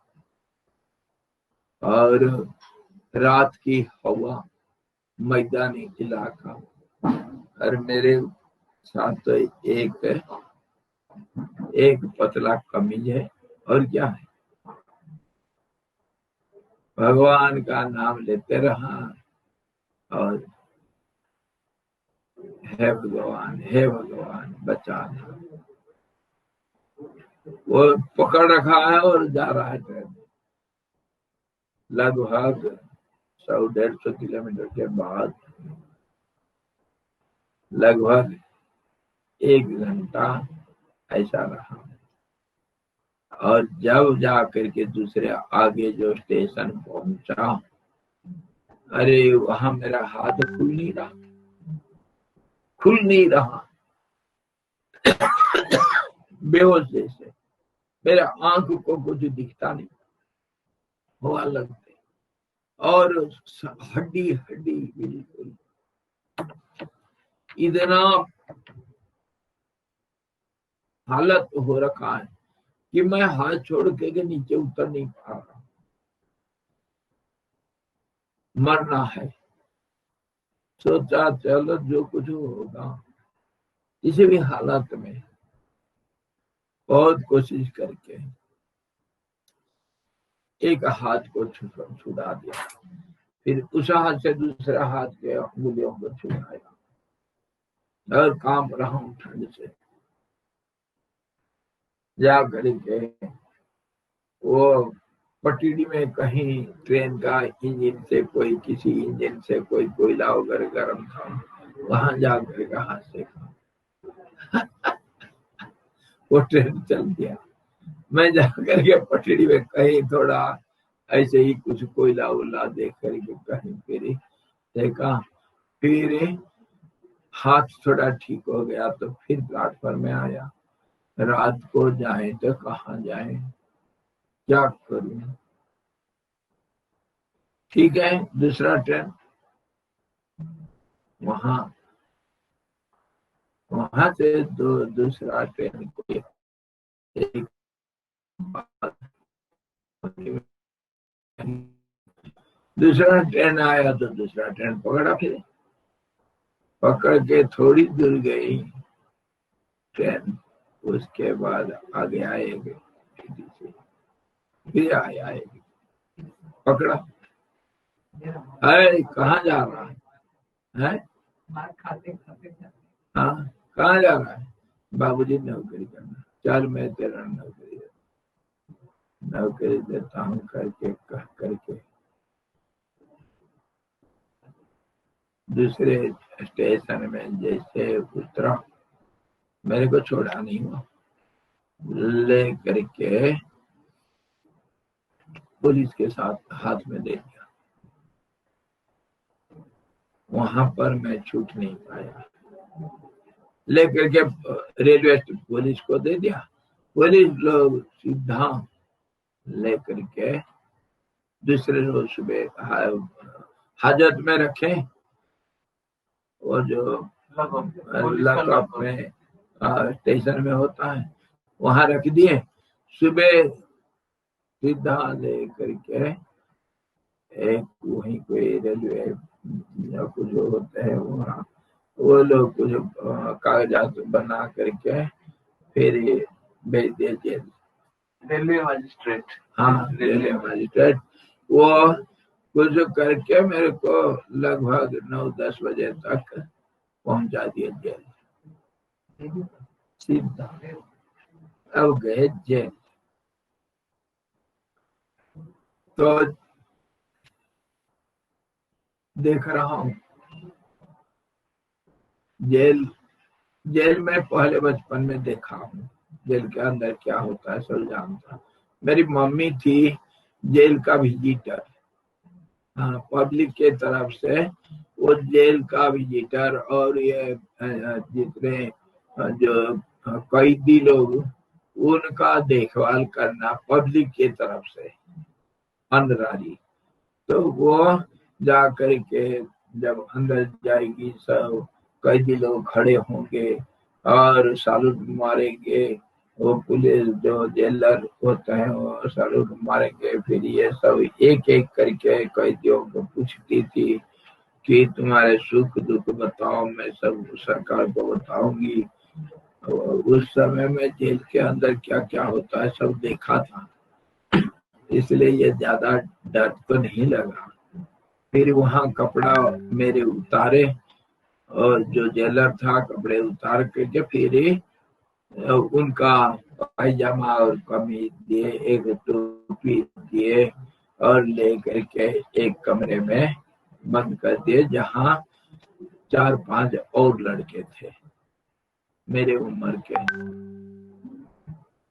और रात की हवा, मैदानी इलाका, और मेरे साथ तो एक पतला कमीज है। और क्या है, भगवान का नाम लेते रहा और हे भगवान बचाना। वो पकड़ रखा है और जा रहा है ट्रेन। लगभग 100-150 किलोमीटर के बाद लगभग 1 घंटा ऐसा रहा। और जब जा करके दूसरे आगे जो स्टेशन पहुंचा, अरे वहां मेरा हाथ खुल नहीं रहा। बेहोश जैसे, मेरे आंख को कुछ दिखता नहीं, हवा लगते और हड्डी हड्डी बिल्कुल। इतना हालत हो रखा है कि मैं हाथ छोड़ के नीचे उतर नहीं पा रहा। मरना है। सोचा चलो जो कुछ होगा, किसी भी हालत में बहुत कोशिश करके एक हाथ को छुड़ा दिया, फिर उस हाथ से दूसरा हाथ के उंगलियों को छुड़ाया और कांप रहा हूं ठंड से। जा करके वो पटरी में कहीं ट्रेन का इंजन से कोई, किसी इंजन से कोई कोयला वगैरह गर्म था, वहां जाकर के हाथ से वो ट्रेन चल गया। मैं जाकर के पटरी में कहीं थोड़ा ऐसे ही कुछ कोयला उला देख करके कहीं फिर देखा, फिर हाथ थोड़ा ठीक हो गया तो फिर प्लेटफॉर्म में आया। रात को जाए तो कहाँ जाए, क्या करूं। ठीक है, दूसरा ट्रेन वहां से दूसरा ट्रेन को एक दूसरा ट्रेन आया तो दूसरा ट्रेन पकड़ा, फिर पकड़ के थोड़ी दूर गई ट्रेन, उसके बाद आगे आएगी, फिर आया पकड़ा। अरे कहाँ जा रहा है? हाँ, कहाँ जा रहा है? बाबूजी नौकरी करना। चल मैं तेरा नौकरी देता हूँ करके कह करके दूसरे स्टेशन में जैसे उतरा, मेरे को छोड़ा नहीं हुआ, ले करके पुलिस के साथ हाथ में दे दिया। वहां पर मैं छूट नहीं पाया, लेकर के रेलवे पुलिस को दे दिया। पुलिस लोग सीधा लेकर के दूसरे रोज सुबह हाजत में रखे, और जो लॉकअप में स्टेशन में होता है वहां रख दिए। सुबह सीधा ले करके एक वहीं कोई रेलवे कुछ होते हैं वहाँ, वो लोग कुछ कागजात बना करके फिर भेज दिए जेल। Railway magistrate. हाँ, रेलवे मजिस्ट्रेट। वो कुछ करके मेरे को लगभग 9-10 बजे तक पहुंचा दिया जेल। सीधा अब गए जेल। तो देख रहा हूँ जेल जेल में पहले बचपन में देखा हूँ, जेल के अंदर क्या होता है सब जानता। मेरी मम्मी थी जेल का विजिटर, हाँ, पब्लिक के तरफ से वो जेल का विजिटर, और ये जितने जो कैदी लोग उनका देखभाल करना पब्लिक के तरफ से अंदरारी। तो वो जा करके जब अंदर जाएगी सब कैदी लोग खड़े होंगे और सैल्यूट मारेंगे, वो पुलिस जो जेलर होते हैं वो सैल्यूट मारेंगे। फिर ये सब एक एक करके कैदियों को पूछती थी कि तुम्हारे सुख दुख बताओ, मैं सब सरकार को बताऊंगी। उस समय में जेल के अंदर क्या क्या होता है सब देखा था, इसलिए ये ज्यादा डर तो नहीं लगा। फिर वहाँ कपड़ा मेरे उतारे और जो जेलर था कपड़े उतार करके फिर उनका पायजामा और कमीज दिए, एक टोपी दिए और ले करके एक कमरे में बंद कर दिए जहाँ 4-5 और लड़के थे मेरे उम्र के।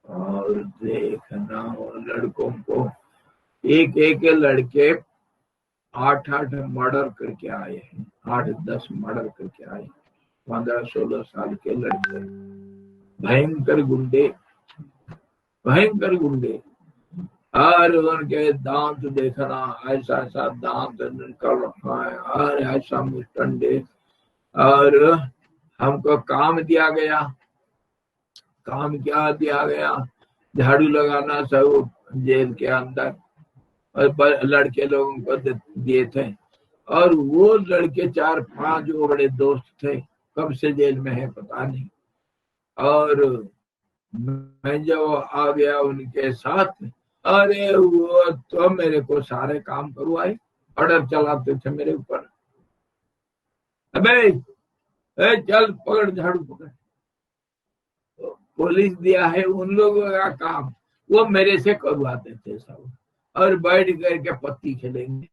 और देखना लड़कों को एक एक लड़के 8-8 मर्डर करके आए हैं, 8-10 मर्डर करके आए, 15-16 साल के लड़के, भयंकर गुंडे, भयंकर गुंडे। और उनके दांत देखना, ऐसा ऐसा दांत निकल रखा है और ऐसा मुस्टंडे। और हमको काम दिया गया, काम क्या दिया गया, झाड़ू लगाना सब जेल के अंदर, और लड़के लोगों को दिए थे। और वो लड़के 4-5 वो बड़े दोस्त थे, कब से जेल में है पता नहीं। और मैं जब आ गया उनके साथ, अरे वो तो मेरे को सारे काम करवाए, ऑर्डर चलाते थे मेरे ऊपर। अबे चल पकड़ झाड़ू पकड़, पुलिस दिया है उन लोगों का काम, वो मेरे से करवाते थे सब, और बैठ करके पत्ती खेलेंगे।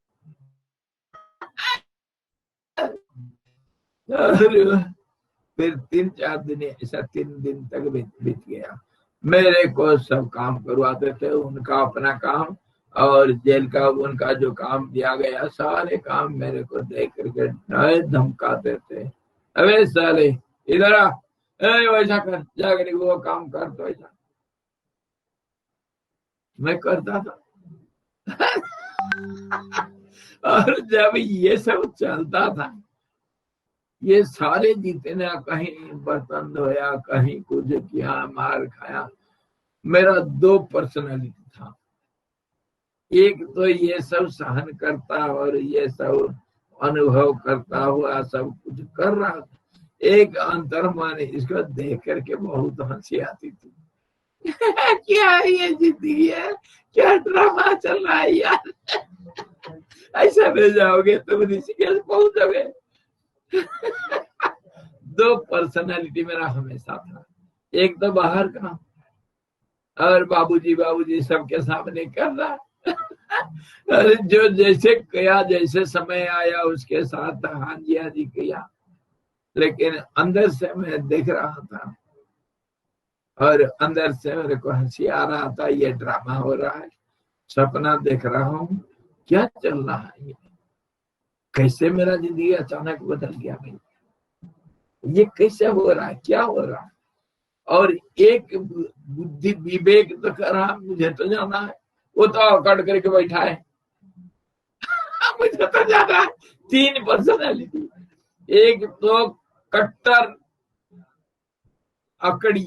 फिर 3-4 दिन ऐसा 3 दिन तक बीत गया। मेरे को सब काम करवाते थे, उनका अपना काम और जेल का उनका जो काम दिया गया सारे काम मेरे को देख करके धमकाते थे। अबे साले इधर आ, वैसा कर, जाकर वो काम कर, तो ऐसा मैं करता था। और जब ये सब चलता था, ये सारे जितने, कहीं बर्तन धोया, कहीं कुछ किया, मार खाया, मेरा 2 पर्सनालिटी था। एक तो ये सब सहन करता और ये सब अनुभव करता हुआ सब कुछ कर रहा था, एक अंतर्मन इसको देख करके बहुत हंसी आती थी। क्या ये जिंदगी है, क्या ड्रामा चल रहा है यार, ऐसा रह जाओगे तुम ऋषिकेश पहुंचोगे। 2 पर्सनालिटी मेरा हमेशा था, एक तो बाहर का और बाबूजी बाबूजी सबके सामने कर रहा। अरे जो जैसे किया, जैसे समय आया उसके साथ हाँ जी किया, लेकिन अंदर से मैं देख रहा था और अंदर से मेरे को हंसी आ रहा था, ये ड्रामा हो रहा है, सपना देख रहा हूँ, क्या चल रहा है, ये कैसे मेरा जिंदगी अचानक बदल गया भाई, ये कैसे हो रहा है, क्या हो रहा है। और एक बुद्धि विवेक तो कर रहा, मुझे तो जाना है, वो तो कट करके बैठा है। मुझे तो जाना है। 3 पर्सनालिटी, एक तो कट्टर अकड़ी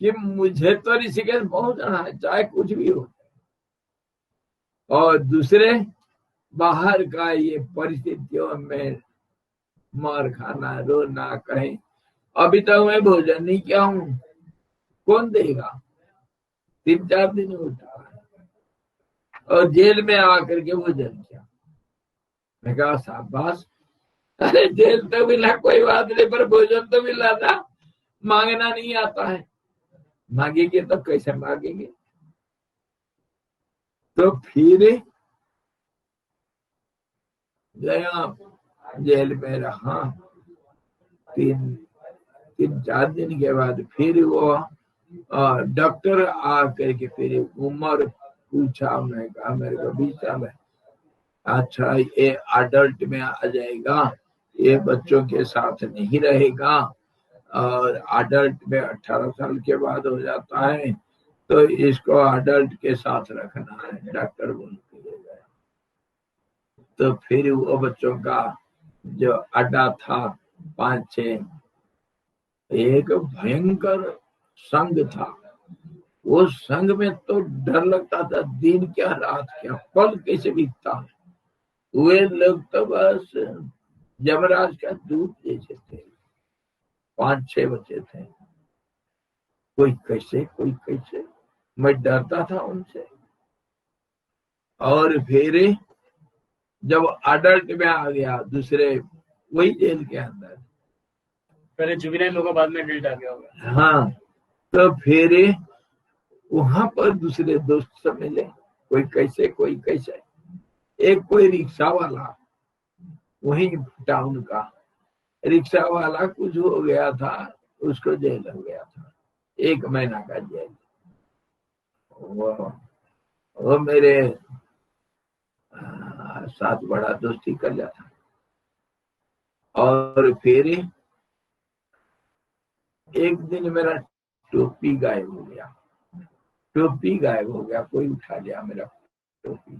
कि मुझे तो ऋषिकेश पहुंचना है चाहे कुछ भी हो, और दूसरे बाहर का ये परिस्थितियों में मार खाना, रोना, कहीं अभी तक मैं भोजन नहीं किया हूँ, कौन देगा, 3-4 दिन उठा और जेल में आकर के भोजन किया। मैं कहा शाबाश, अरे जेल तो मिला कोई बात नहीं, पर भोजन तो मिला था। मांगना नहीं आता है, मांगेंगे तो कैसे मांगेंगे। तो फिर गया, जेल में रहा। तीन तीन चार दिन के बाद फिर वो डॉक्टर आ करके फिर उम्र पूछा। मैं कहा मेरे को 20 साल है। अच्छा, ये अडल्ट में आ जाएगा, ये बच्चों के साथ नहीं रहेगा, और अडल्ट में 18 साल के बाद हो जाता है, तो इसको अडल्ट के साथ रखना है, डॉक्टर बोल के गए। तो फिर वो बच्चों का जो अड्डा था 5-6, एक भयंकर संघ था। वो संघ में तो डर लगता था, दिन क्या रात क्या, पल कैसे बीतता है। वे लोग तो बस यमराज का दूत जैसे थे। 5-6 बच्चे थे, कोई कैसे कोई कैसे, मैं डरता था उनसे। और फिर जब अडल्ट में आ गया, दूसरे वही जेल के अंदर, पहले जुबिनाइल होगा, बाद में एडल्ट आ गया होगा। हाँ, तो फिर वहां पर दूसरे दोस्त सब मिले, कोई कैसे कोई कैसे। एक कोई रिक्शा वाला, वही टाउन का रिक्शा वाला, कुछ हो गया था, उसको जेल हो गया था, 1 महीना का जेल। वो मेरे साथ बड़ा दोस्ती कर लिया था। और फिर एक दिन मेरा टोपी गायब हो गया, टोपी गायब हो गया, कोई उठा लिया मेरा टोपी।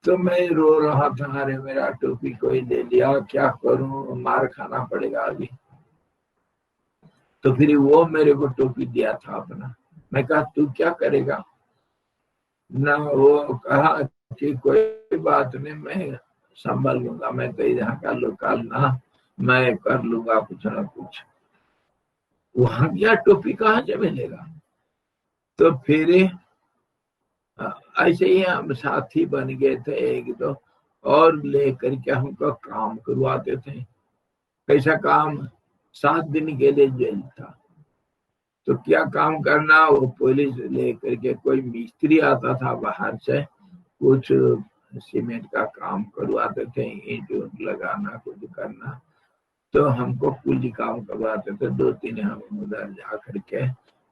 तो मैं रो रहा था, अरे मेरा टोपी कोई ले लिया, क्या करूं, मार खाना पड़ेगा अभी। तो फिर वो मेरे को टोपी दिया था अपना। मैं कहा तू क्या करेगा ना, वो कहा कि कोई बात नहीं, मैं संभाल लूंगा, मैं तो यहाँ का लोकल ना, मैं कर लूंगा कुछ ना कुछ। वहां गया, टोपी कहाँ से मिलेगा। तो फिर ऐसे ही हम साथी बन गए थे, एक दो और लेकर के हमको काम करवाते थे। कैसा काम, 7 दिन के लिए जेल था, तो क्या काम करना, वो पुलिस लेकर के, कोई मिस्त्री आता था बाहर से, कुछ सीमेंट का काम करवाते थे, ईंट ऊंट लगाना, कुछ करना। तो हमको कुछ काम करवाते थे, 2-3 हम उधर जा करके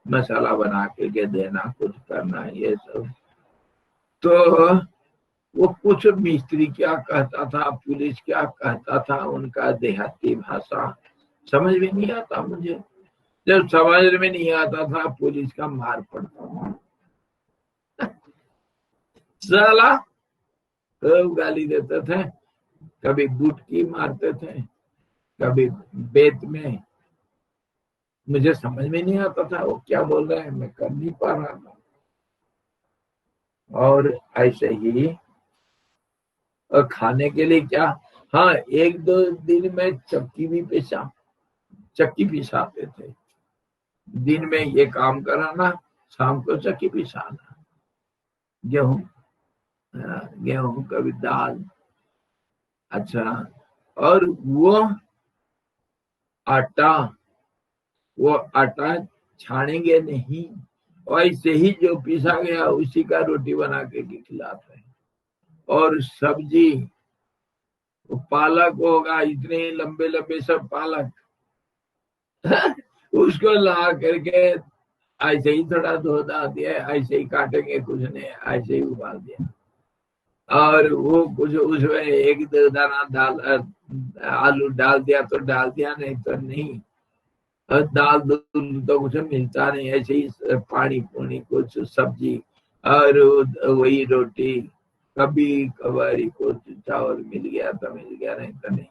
मसाला बना करके देना, कुछ करना, ये सब। तो वो कुछ मिस्त्री क्या कहता था, पुलिस क्या कहता था, उनका देहाती भाषा समझ में नहीं आता मुझे। जब समझ में नहीं आता था, पुलिस का मार पड़ता था। साला तो गाली देते थे, कभी गुटकी मारते थे, कभी बेत में। मुझे समझ में नहीं आता था वो क्या बोल रहे हैं, मैं कर नहीं पा रहा था। और ऐसे ही खाने के लिए क्या, हाँ, 1-2 दिन में चक्की भी पिसाते थे। दिन में ये काम कराना, शाम को चक्की पिसाना, गेहूं, गेहूं कभी दाल। अच्छा, और आटा वो आटा छानेंगे नहीं, ऐसे ही जो पिसा गया उसी का रोटी बना के खिलाते हैं। और सब्जी, पालक होगा, इतने लंबे लंबे सब पालक, उसको ला करके ऐसे ही थोड़ा धो धा दिया, ऐसे ही काटेंगे, कुछ नहीं, ऐसे ही उबाल दिया। और वो कुछ उसमें 1-2 दाना दाल आलू डाल दिया तो डाल दिया, नहीं तो नहीं। और दाल दूध तो कुछ मिलता नहीं, ऐसे ही पानी पूनी कुछ सब्जी, और वही रोटी, कभी कभारी कुछ चावल मिल गया तो मिल गया, नहीं तो नहीं,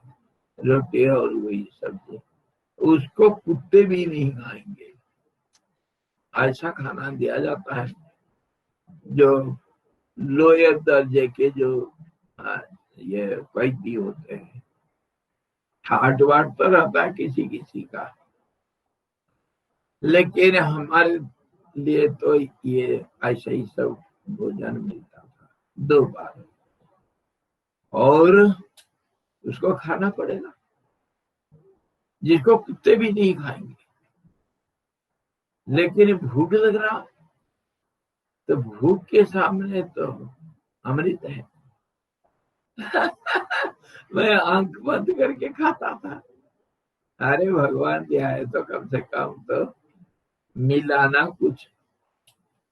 रोटी और वही सब्जी। उसको कुत्ते भी नहीं खाएंगे, ऐसा खाना दिया जाता है। जो लोअर दर्जे के जो ये कैदी होते हैं, ठाट वाट तो रहता है किसी किसी का, लेकिन हमारे लिए तो ये ऐसा ही सब भोजन मिलता था 2 बार, और उसको खाना पड़ेगा, जिसको कुत्ते भी नहीं खाएंगे। लेकिन भूख लग रहा, तो भूख के सामने तो अमृत है। मैं आंख बंद करके खाता था। अरे भगवान दिया है तो कम से कम तो मिलाना कुछ।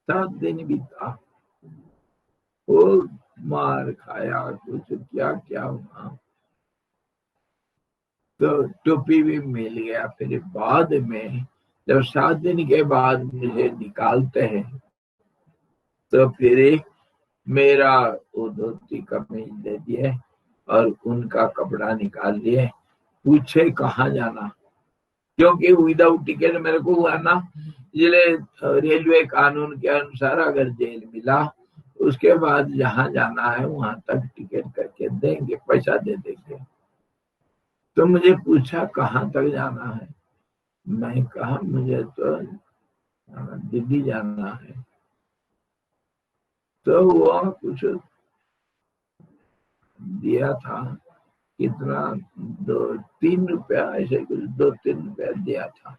7 दिन बीता, वो मार खाया, कुछ क्या क्या हुआ, तो टोपी भी मिल गया। फिर बाद में जब 7 दिन के बाद मुझे निकालते हैं, तो फिर मेरा वो धोती कमीज दे दिए और उनका कपड़ा निकाल दिए। पूछे कहाँ जाना, क्योंकि विदाउट टिकट मेरे को हुआ ना, इसलिए रेलवे कानून के अनुसार अगर जेल मिला उसके बाद जहाँ जाना है वहां तक टिकट करके देंगे, पैसा दे देंगे। तो मुझे पूछा कहाँ तक जाना है, मैं कहा मुझे तो दिल्ली जाना है। तो वो कुछ दिया था, कितना 2-3 रुपया, ऐसे कुछ 2-3 रुपया दिया था।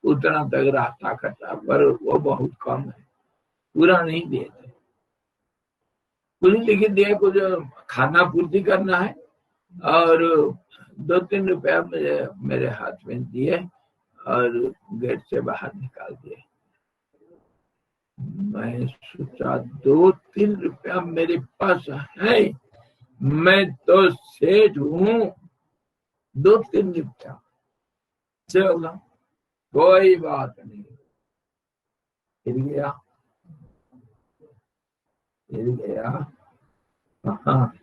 उतना तक रास्ता कटा, पर वो बहुत कम है, पूरा नहीं दिए थे। कुछ लिख दिए, कुछ खाना पूर्ति करना है, और 2-3 रुपया मुझे मेरे हाथ में दिए और गेट से बाहर निकाल दिए। मैं सोचा 2-3 रुपया मेरे पास है, मैं तो सेठ हूँ, 2-3 रुपया चलो कोई बात नहीं। फिर गया हाँ,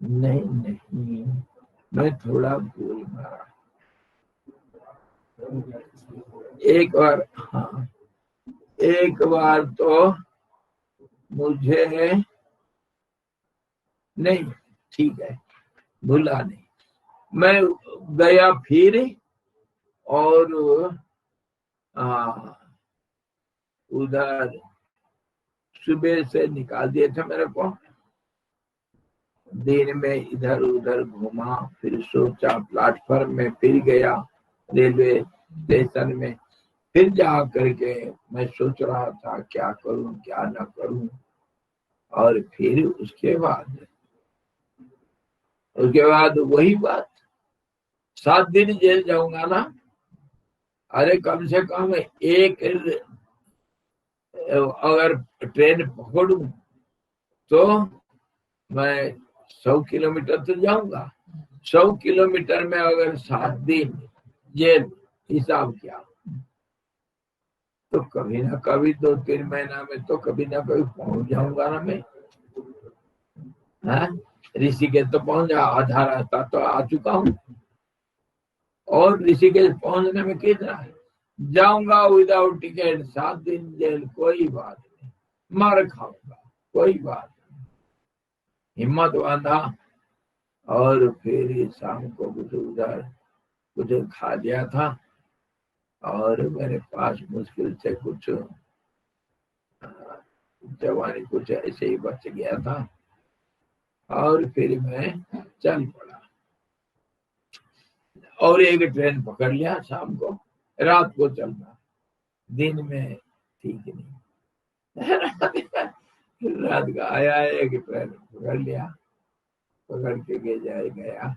नहीं, मैं थोड़ा भूल मारा। एक बार, हाँ, एक बार तो मुझे, नहीं ठीक है, भूला नहीं, मैं गया फिर, और उधर सुबह से निकाल दिए थे मेरे को। दिन में इधर उधर घूमा, फिर सोचा प्लेटफॉर्म में, फिर गया रेलवे स्टेशन में, फिर जा करके मैं सोच रहा था क्या करूं क्या ना करूं। और फिर उसके बाद वही बात, 7 दिन जेल जाऊंगा ना। अरे कम से कम एक, अगर ट्रेन पकड़ू तो मैं 100 किलोमीटर तो जाऊंगा। 100 किलोमीटर में अगर 7 दिन जेल, हिसाब क्या, तो कभी ना कभी 2-3 महीना में तो कभी ना कभी पहुंच जाऊंगा ना मैं। ऋषिकेश तो पहुंच जा, आधा रास्ता तो आ चुका हूँ, और ऋषिकेश पहुंचने में कितना है, जाऊंगा विदाउट टिकट, 7 दिन जेल, कोई बात नहीं, मार खाऊंगा, कोई बात नहीं। हिम्मत बांधा, और फिर शाम को कुछ उधर कुछ खा लिया था, और मेरे पास मुश्किल से कुछ जवानी कुछ ऐसे ही बच गया था, और फिर मैं चल पड़ा, और एक ट्रेन पकड़ लिया शाम को। रात को चलना, दिन में ठीक नहीं। रात का आया, एक ट्रेन पकड़ लिया, पकड़ के गया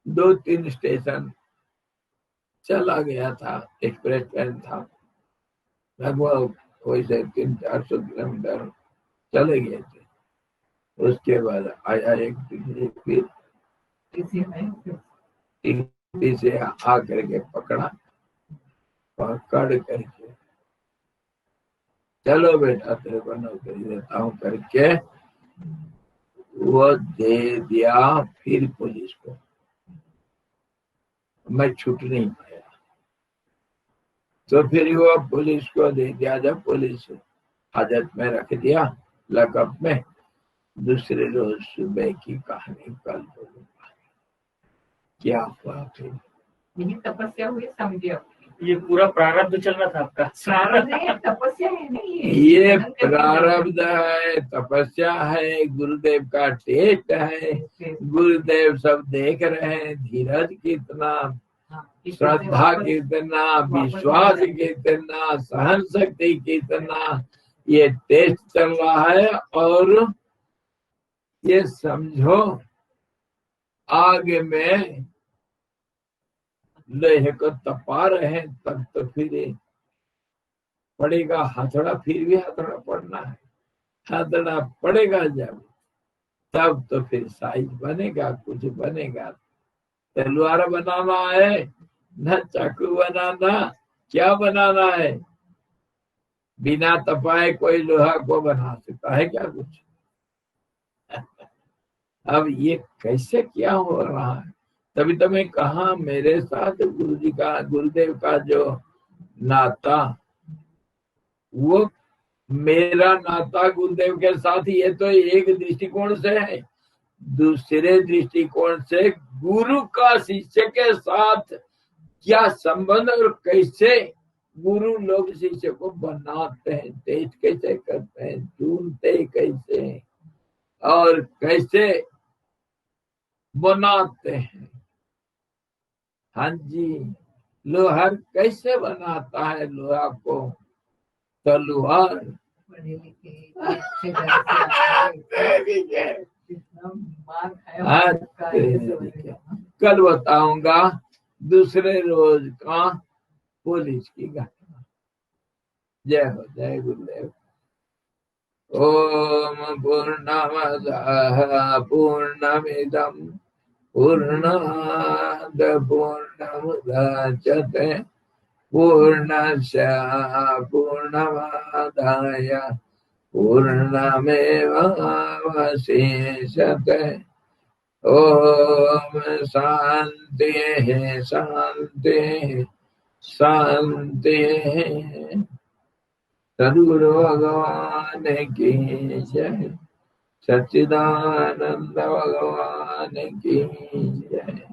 2-3 स्टेशन चला गया था, एक्सप्रेस ट्रेन था, लगभग कोई से 300-400 किलोमीटर चले गए थे। उसके बाद आया एक फिर टीटी से आ करके पकड़ करके, चलो बेटा तेरे को नौकरी देता हूँ करके वो दे दिया। फिर पुलिस को मैं छूट नहीं पाया, तो फिर वो पुलिस को दे दिया। जब पुलिस हाजत में रख दिया लकअप में, दूसरे रोज सुबह की कहानी कल बोलूंगा क्या हुआ। फिर यही तपस्या हुई, समझिए। ये पूरा प्रारब्ध चल रहा था आपका। प्रारब्ध नहीं, तपस्या है नहीं ये प्रारब्ध है, तपस्या है, गुरुदेव का टेस्ट है। गुरुदेव सब देख रहे हैं, धीरज कितना, श्रद्धा कितना, विश्वास कितना, सहन शक्ति कितना, ये टेस्ट चल रहा है। और ये समझो आगे में लोहे को तपा रहे हैं, तब तो फिर पड़ेगा हथौड़ा, फिर भी हथौड़ा पड़ना है। हथौड़ा पड़ेगा जब, तब तो फिर साइज बनेगा, कुछ बनेगा। तलवार बनाना है न चाकू बनाना, क्या बनाना है? बिना तपाए कोई लोहा को बना सकता है क्या कुछ? अब ये कैसे क्या हो रहा है? तभी तो मैं कहा मेरे साथ गुरुजी का, गुरुदेव का जो नाता, वो मेरा नाता गुरुदेव के साथ ये तो एक दृष्टिकोण से है। दूसरे दृष्टिकोण से गुरु का शिष्य के साथ क्या संबंध और कैसे गुरु लोग शिष्य को बनाते हैं, टेस्ट कैसे करते हैं, ढूंढते कैसे हैं और कैसे बनाते हैं। हाँ जी, लोहार कैसे बनाता है लोहा को? तलवार पढ़े लिखे अच्छे घर से आते हैं, कितना मार खाया उसका, ऐसे बनेगा। कल बताऊंगा दूसरे रोज का पुलिस की घटना। जय हो, जय गुरुदेव। ओम पूर्णमदः पूर्णमिदं पूर्णात् पूर्णमुदच्यते पूर्णस्य पूर्णमादाय पूर्णमेवावशिष्यते। ओम शांति शांति शांति। सद्गुरु भगवान की जय, सच्चिदानंद भगवान की जय।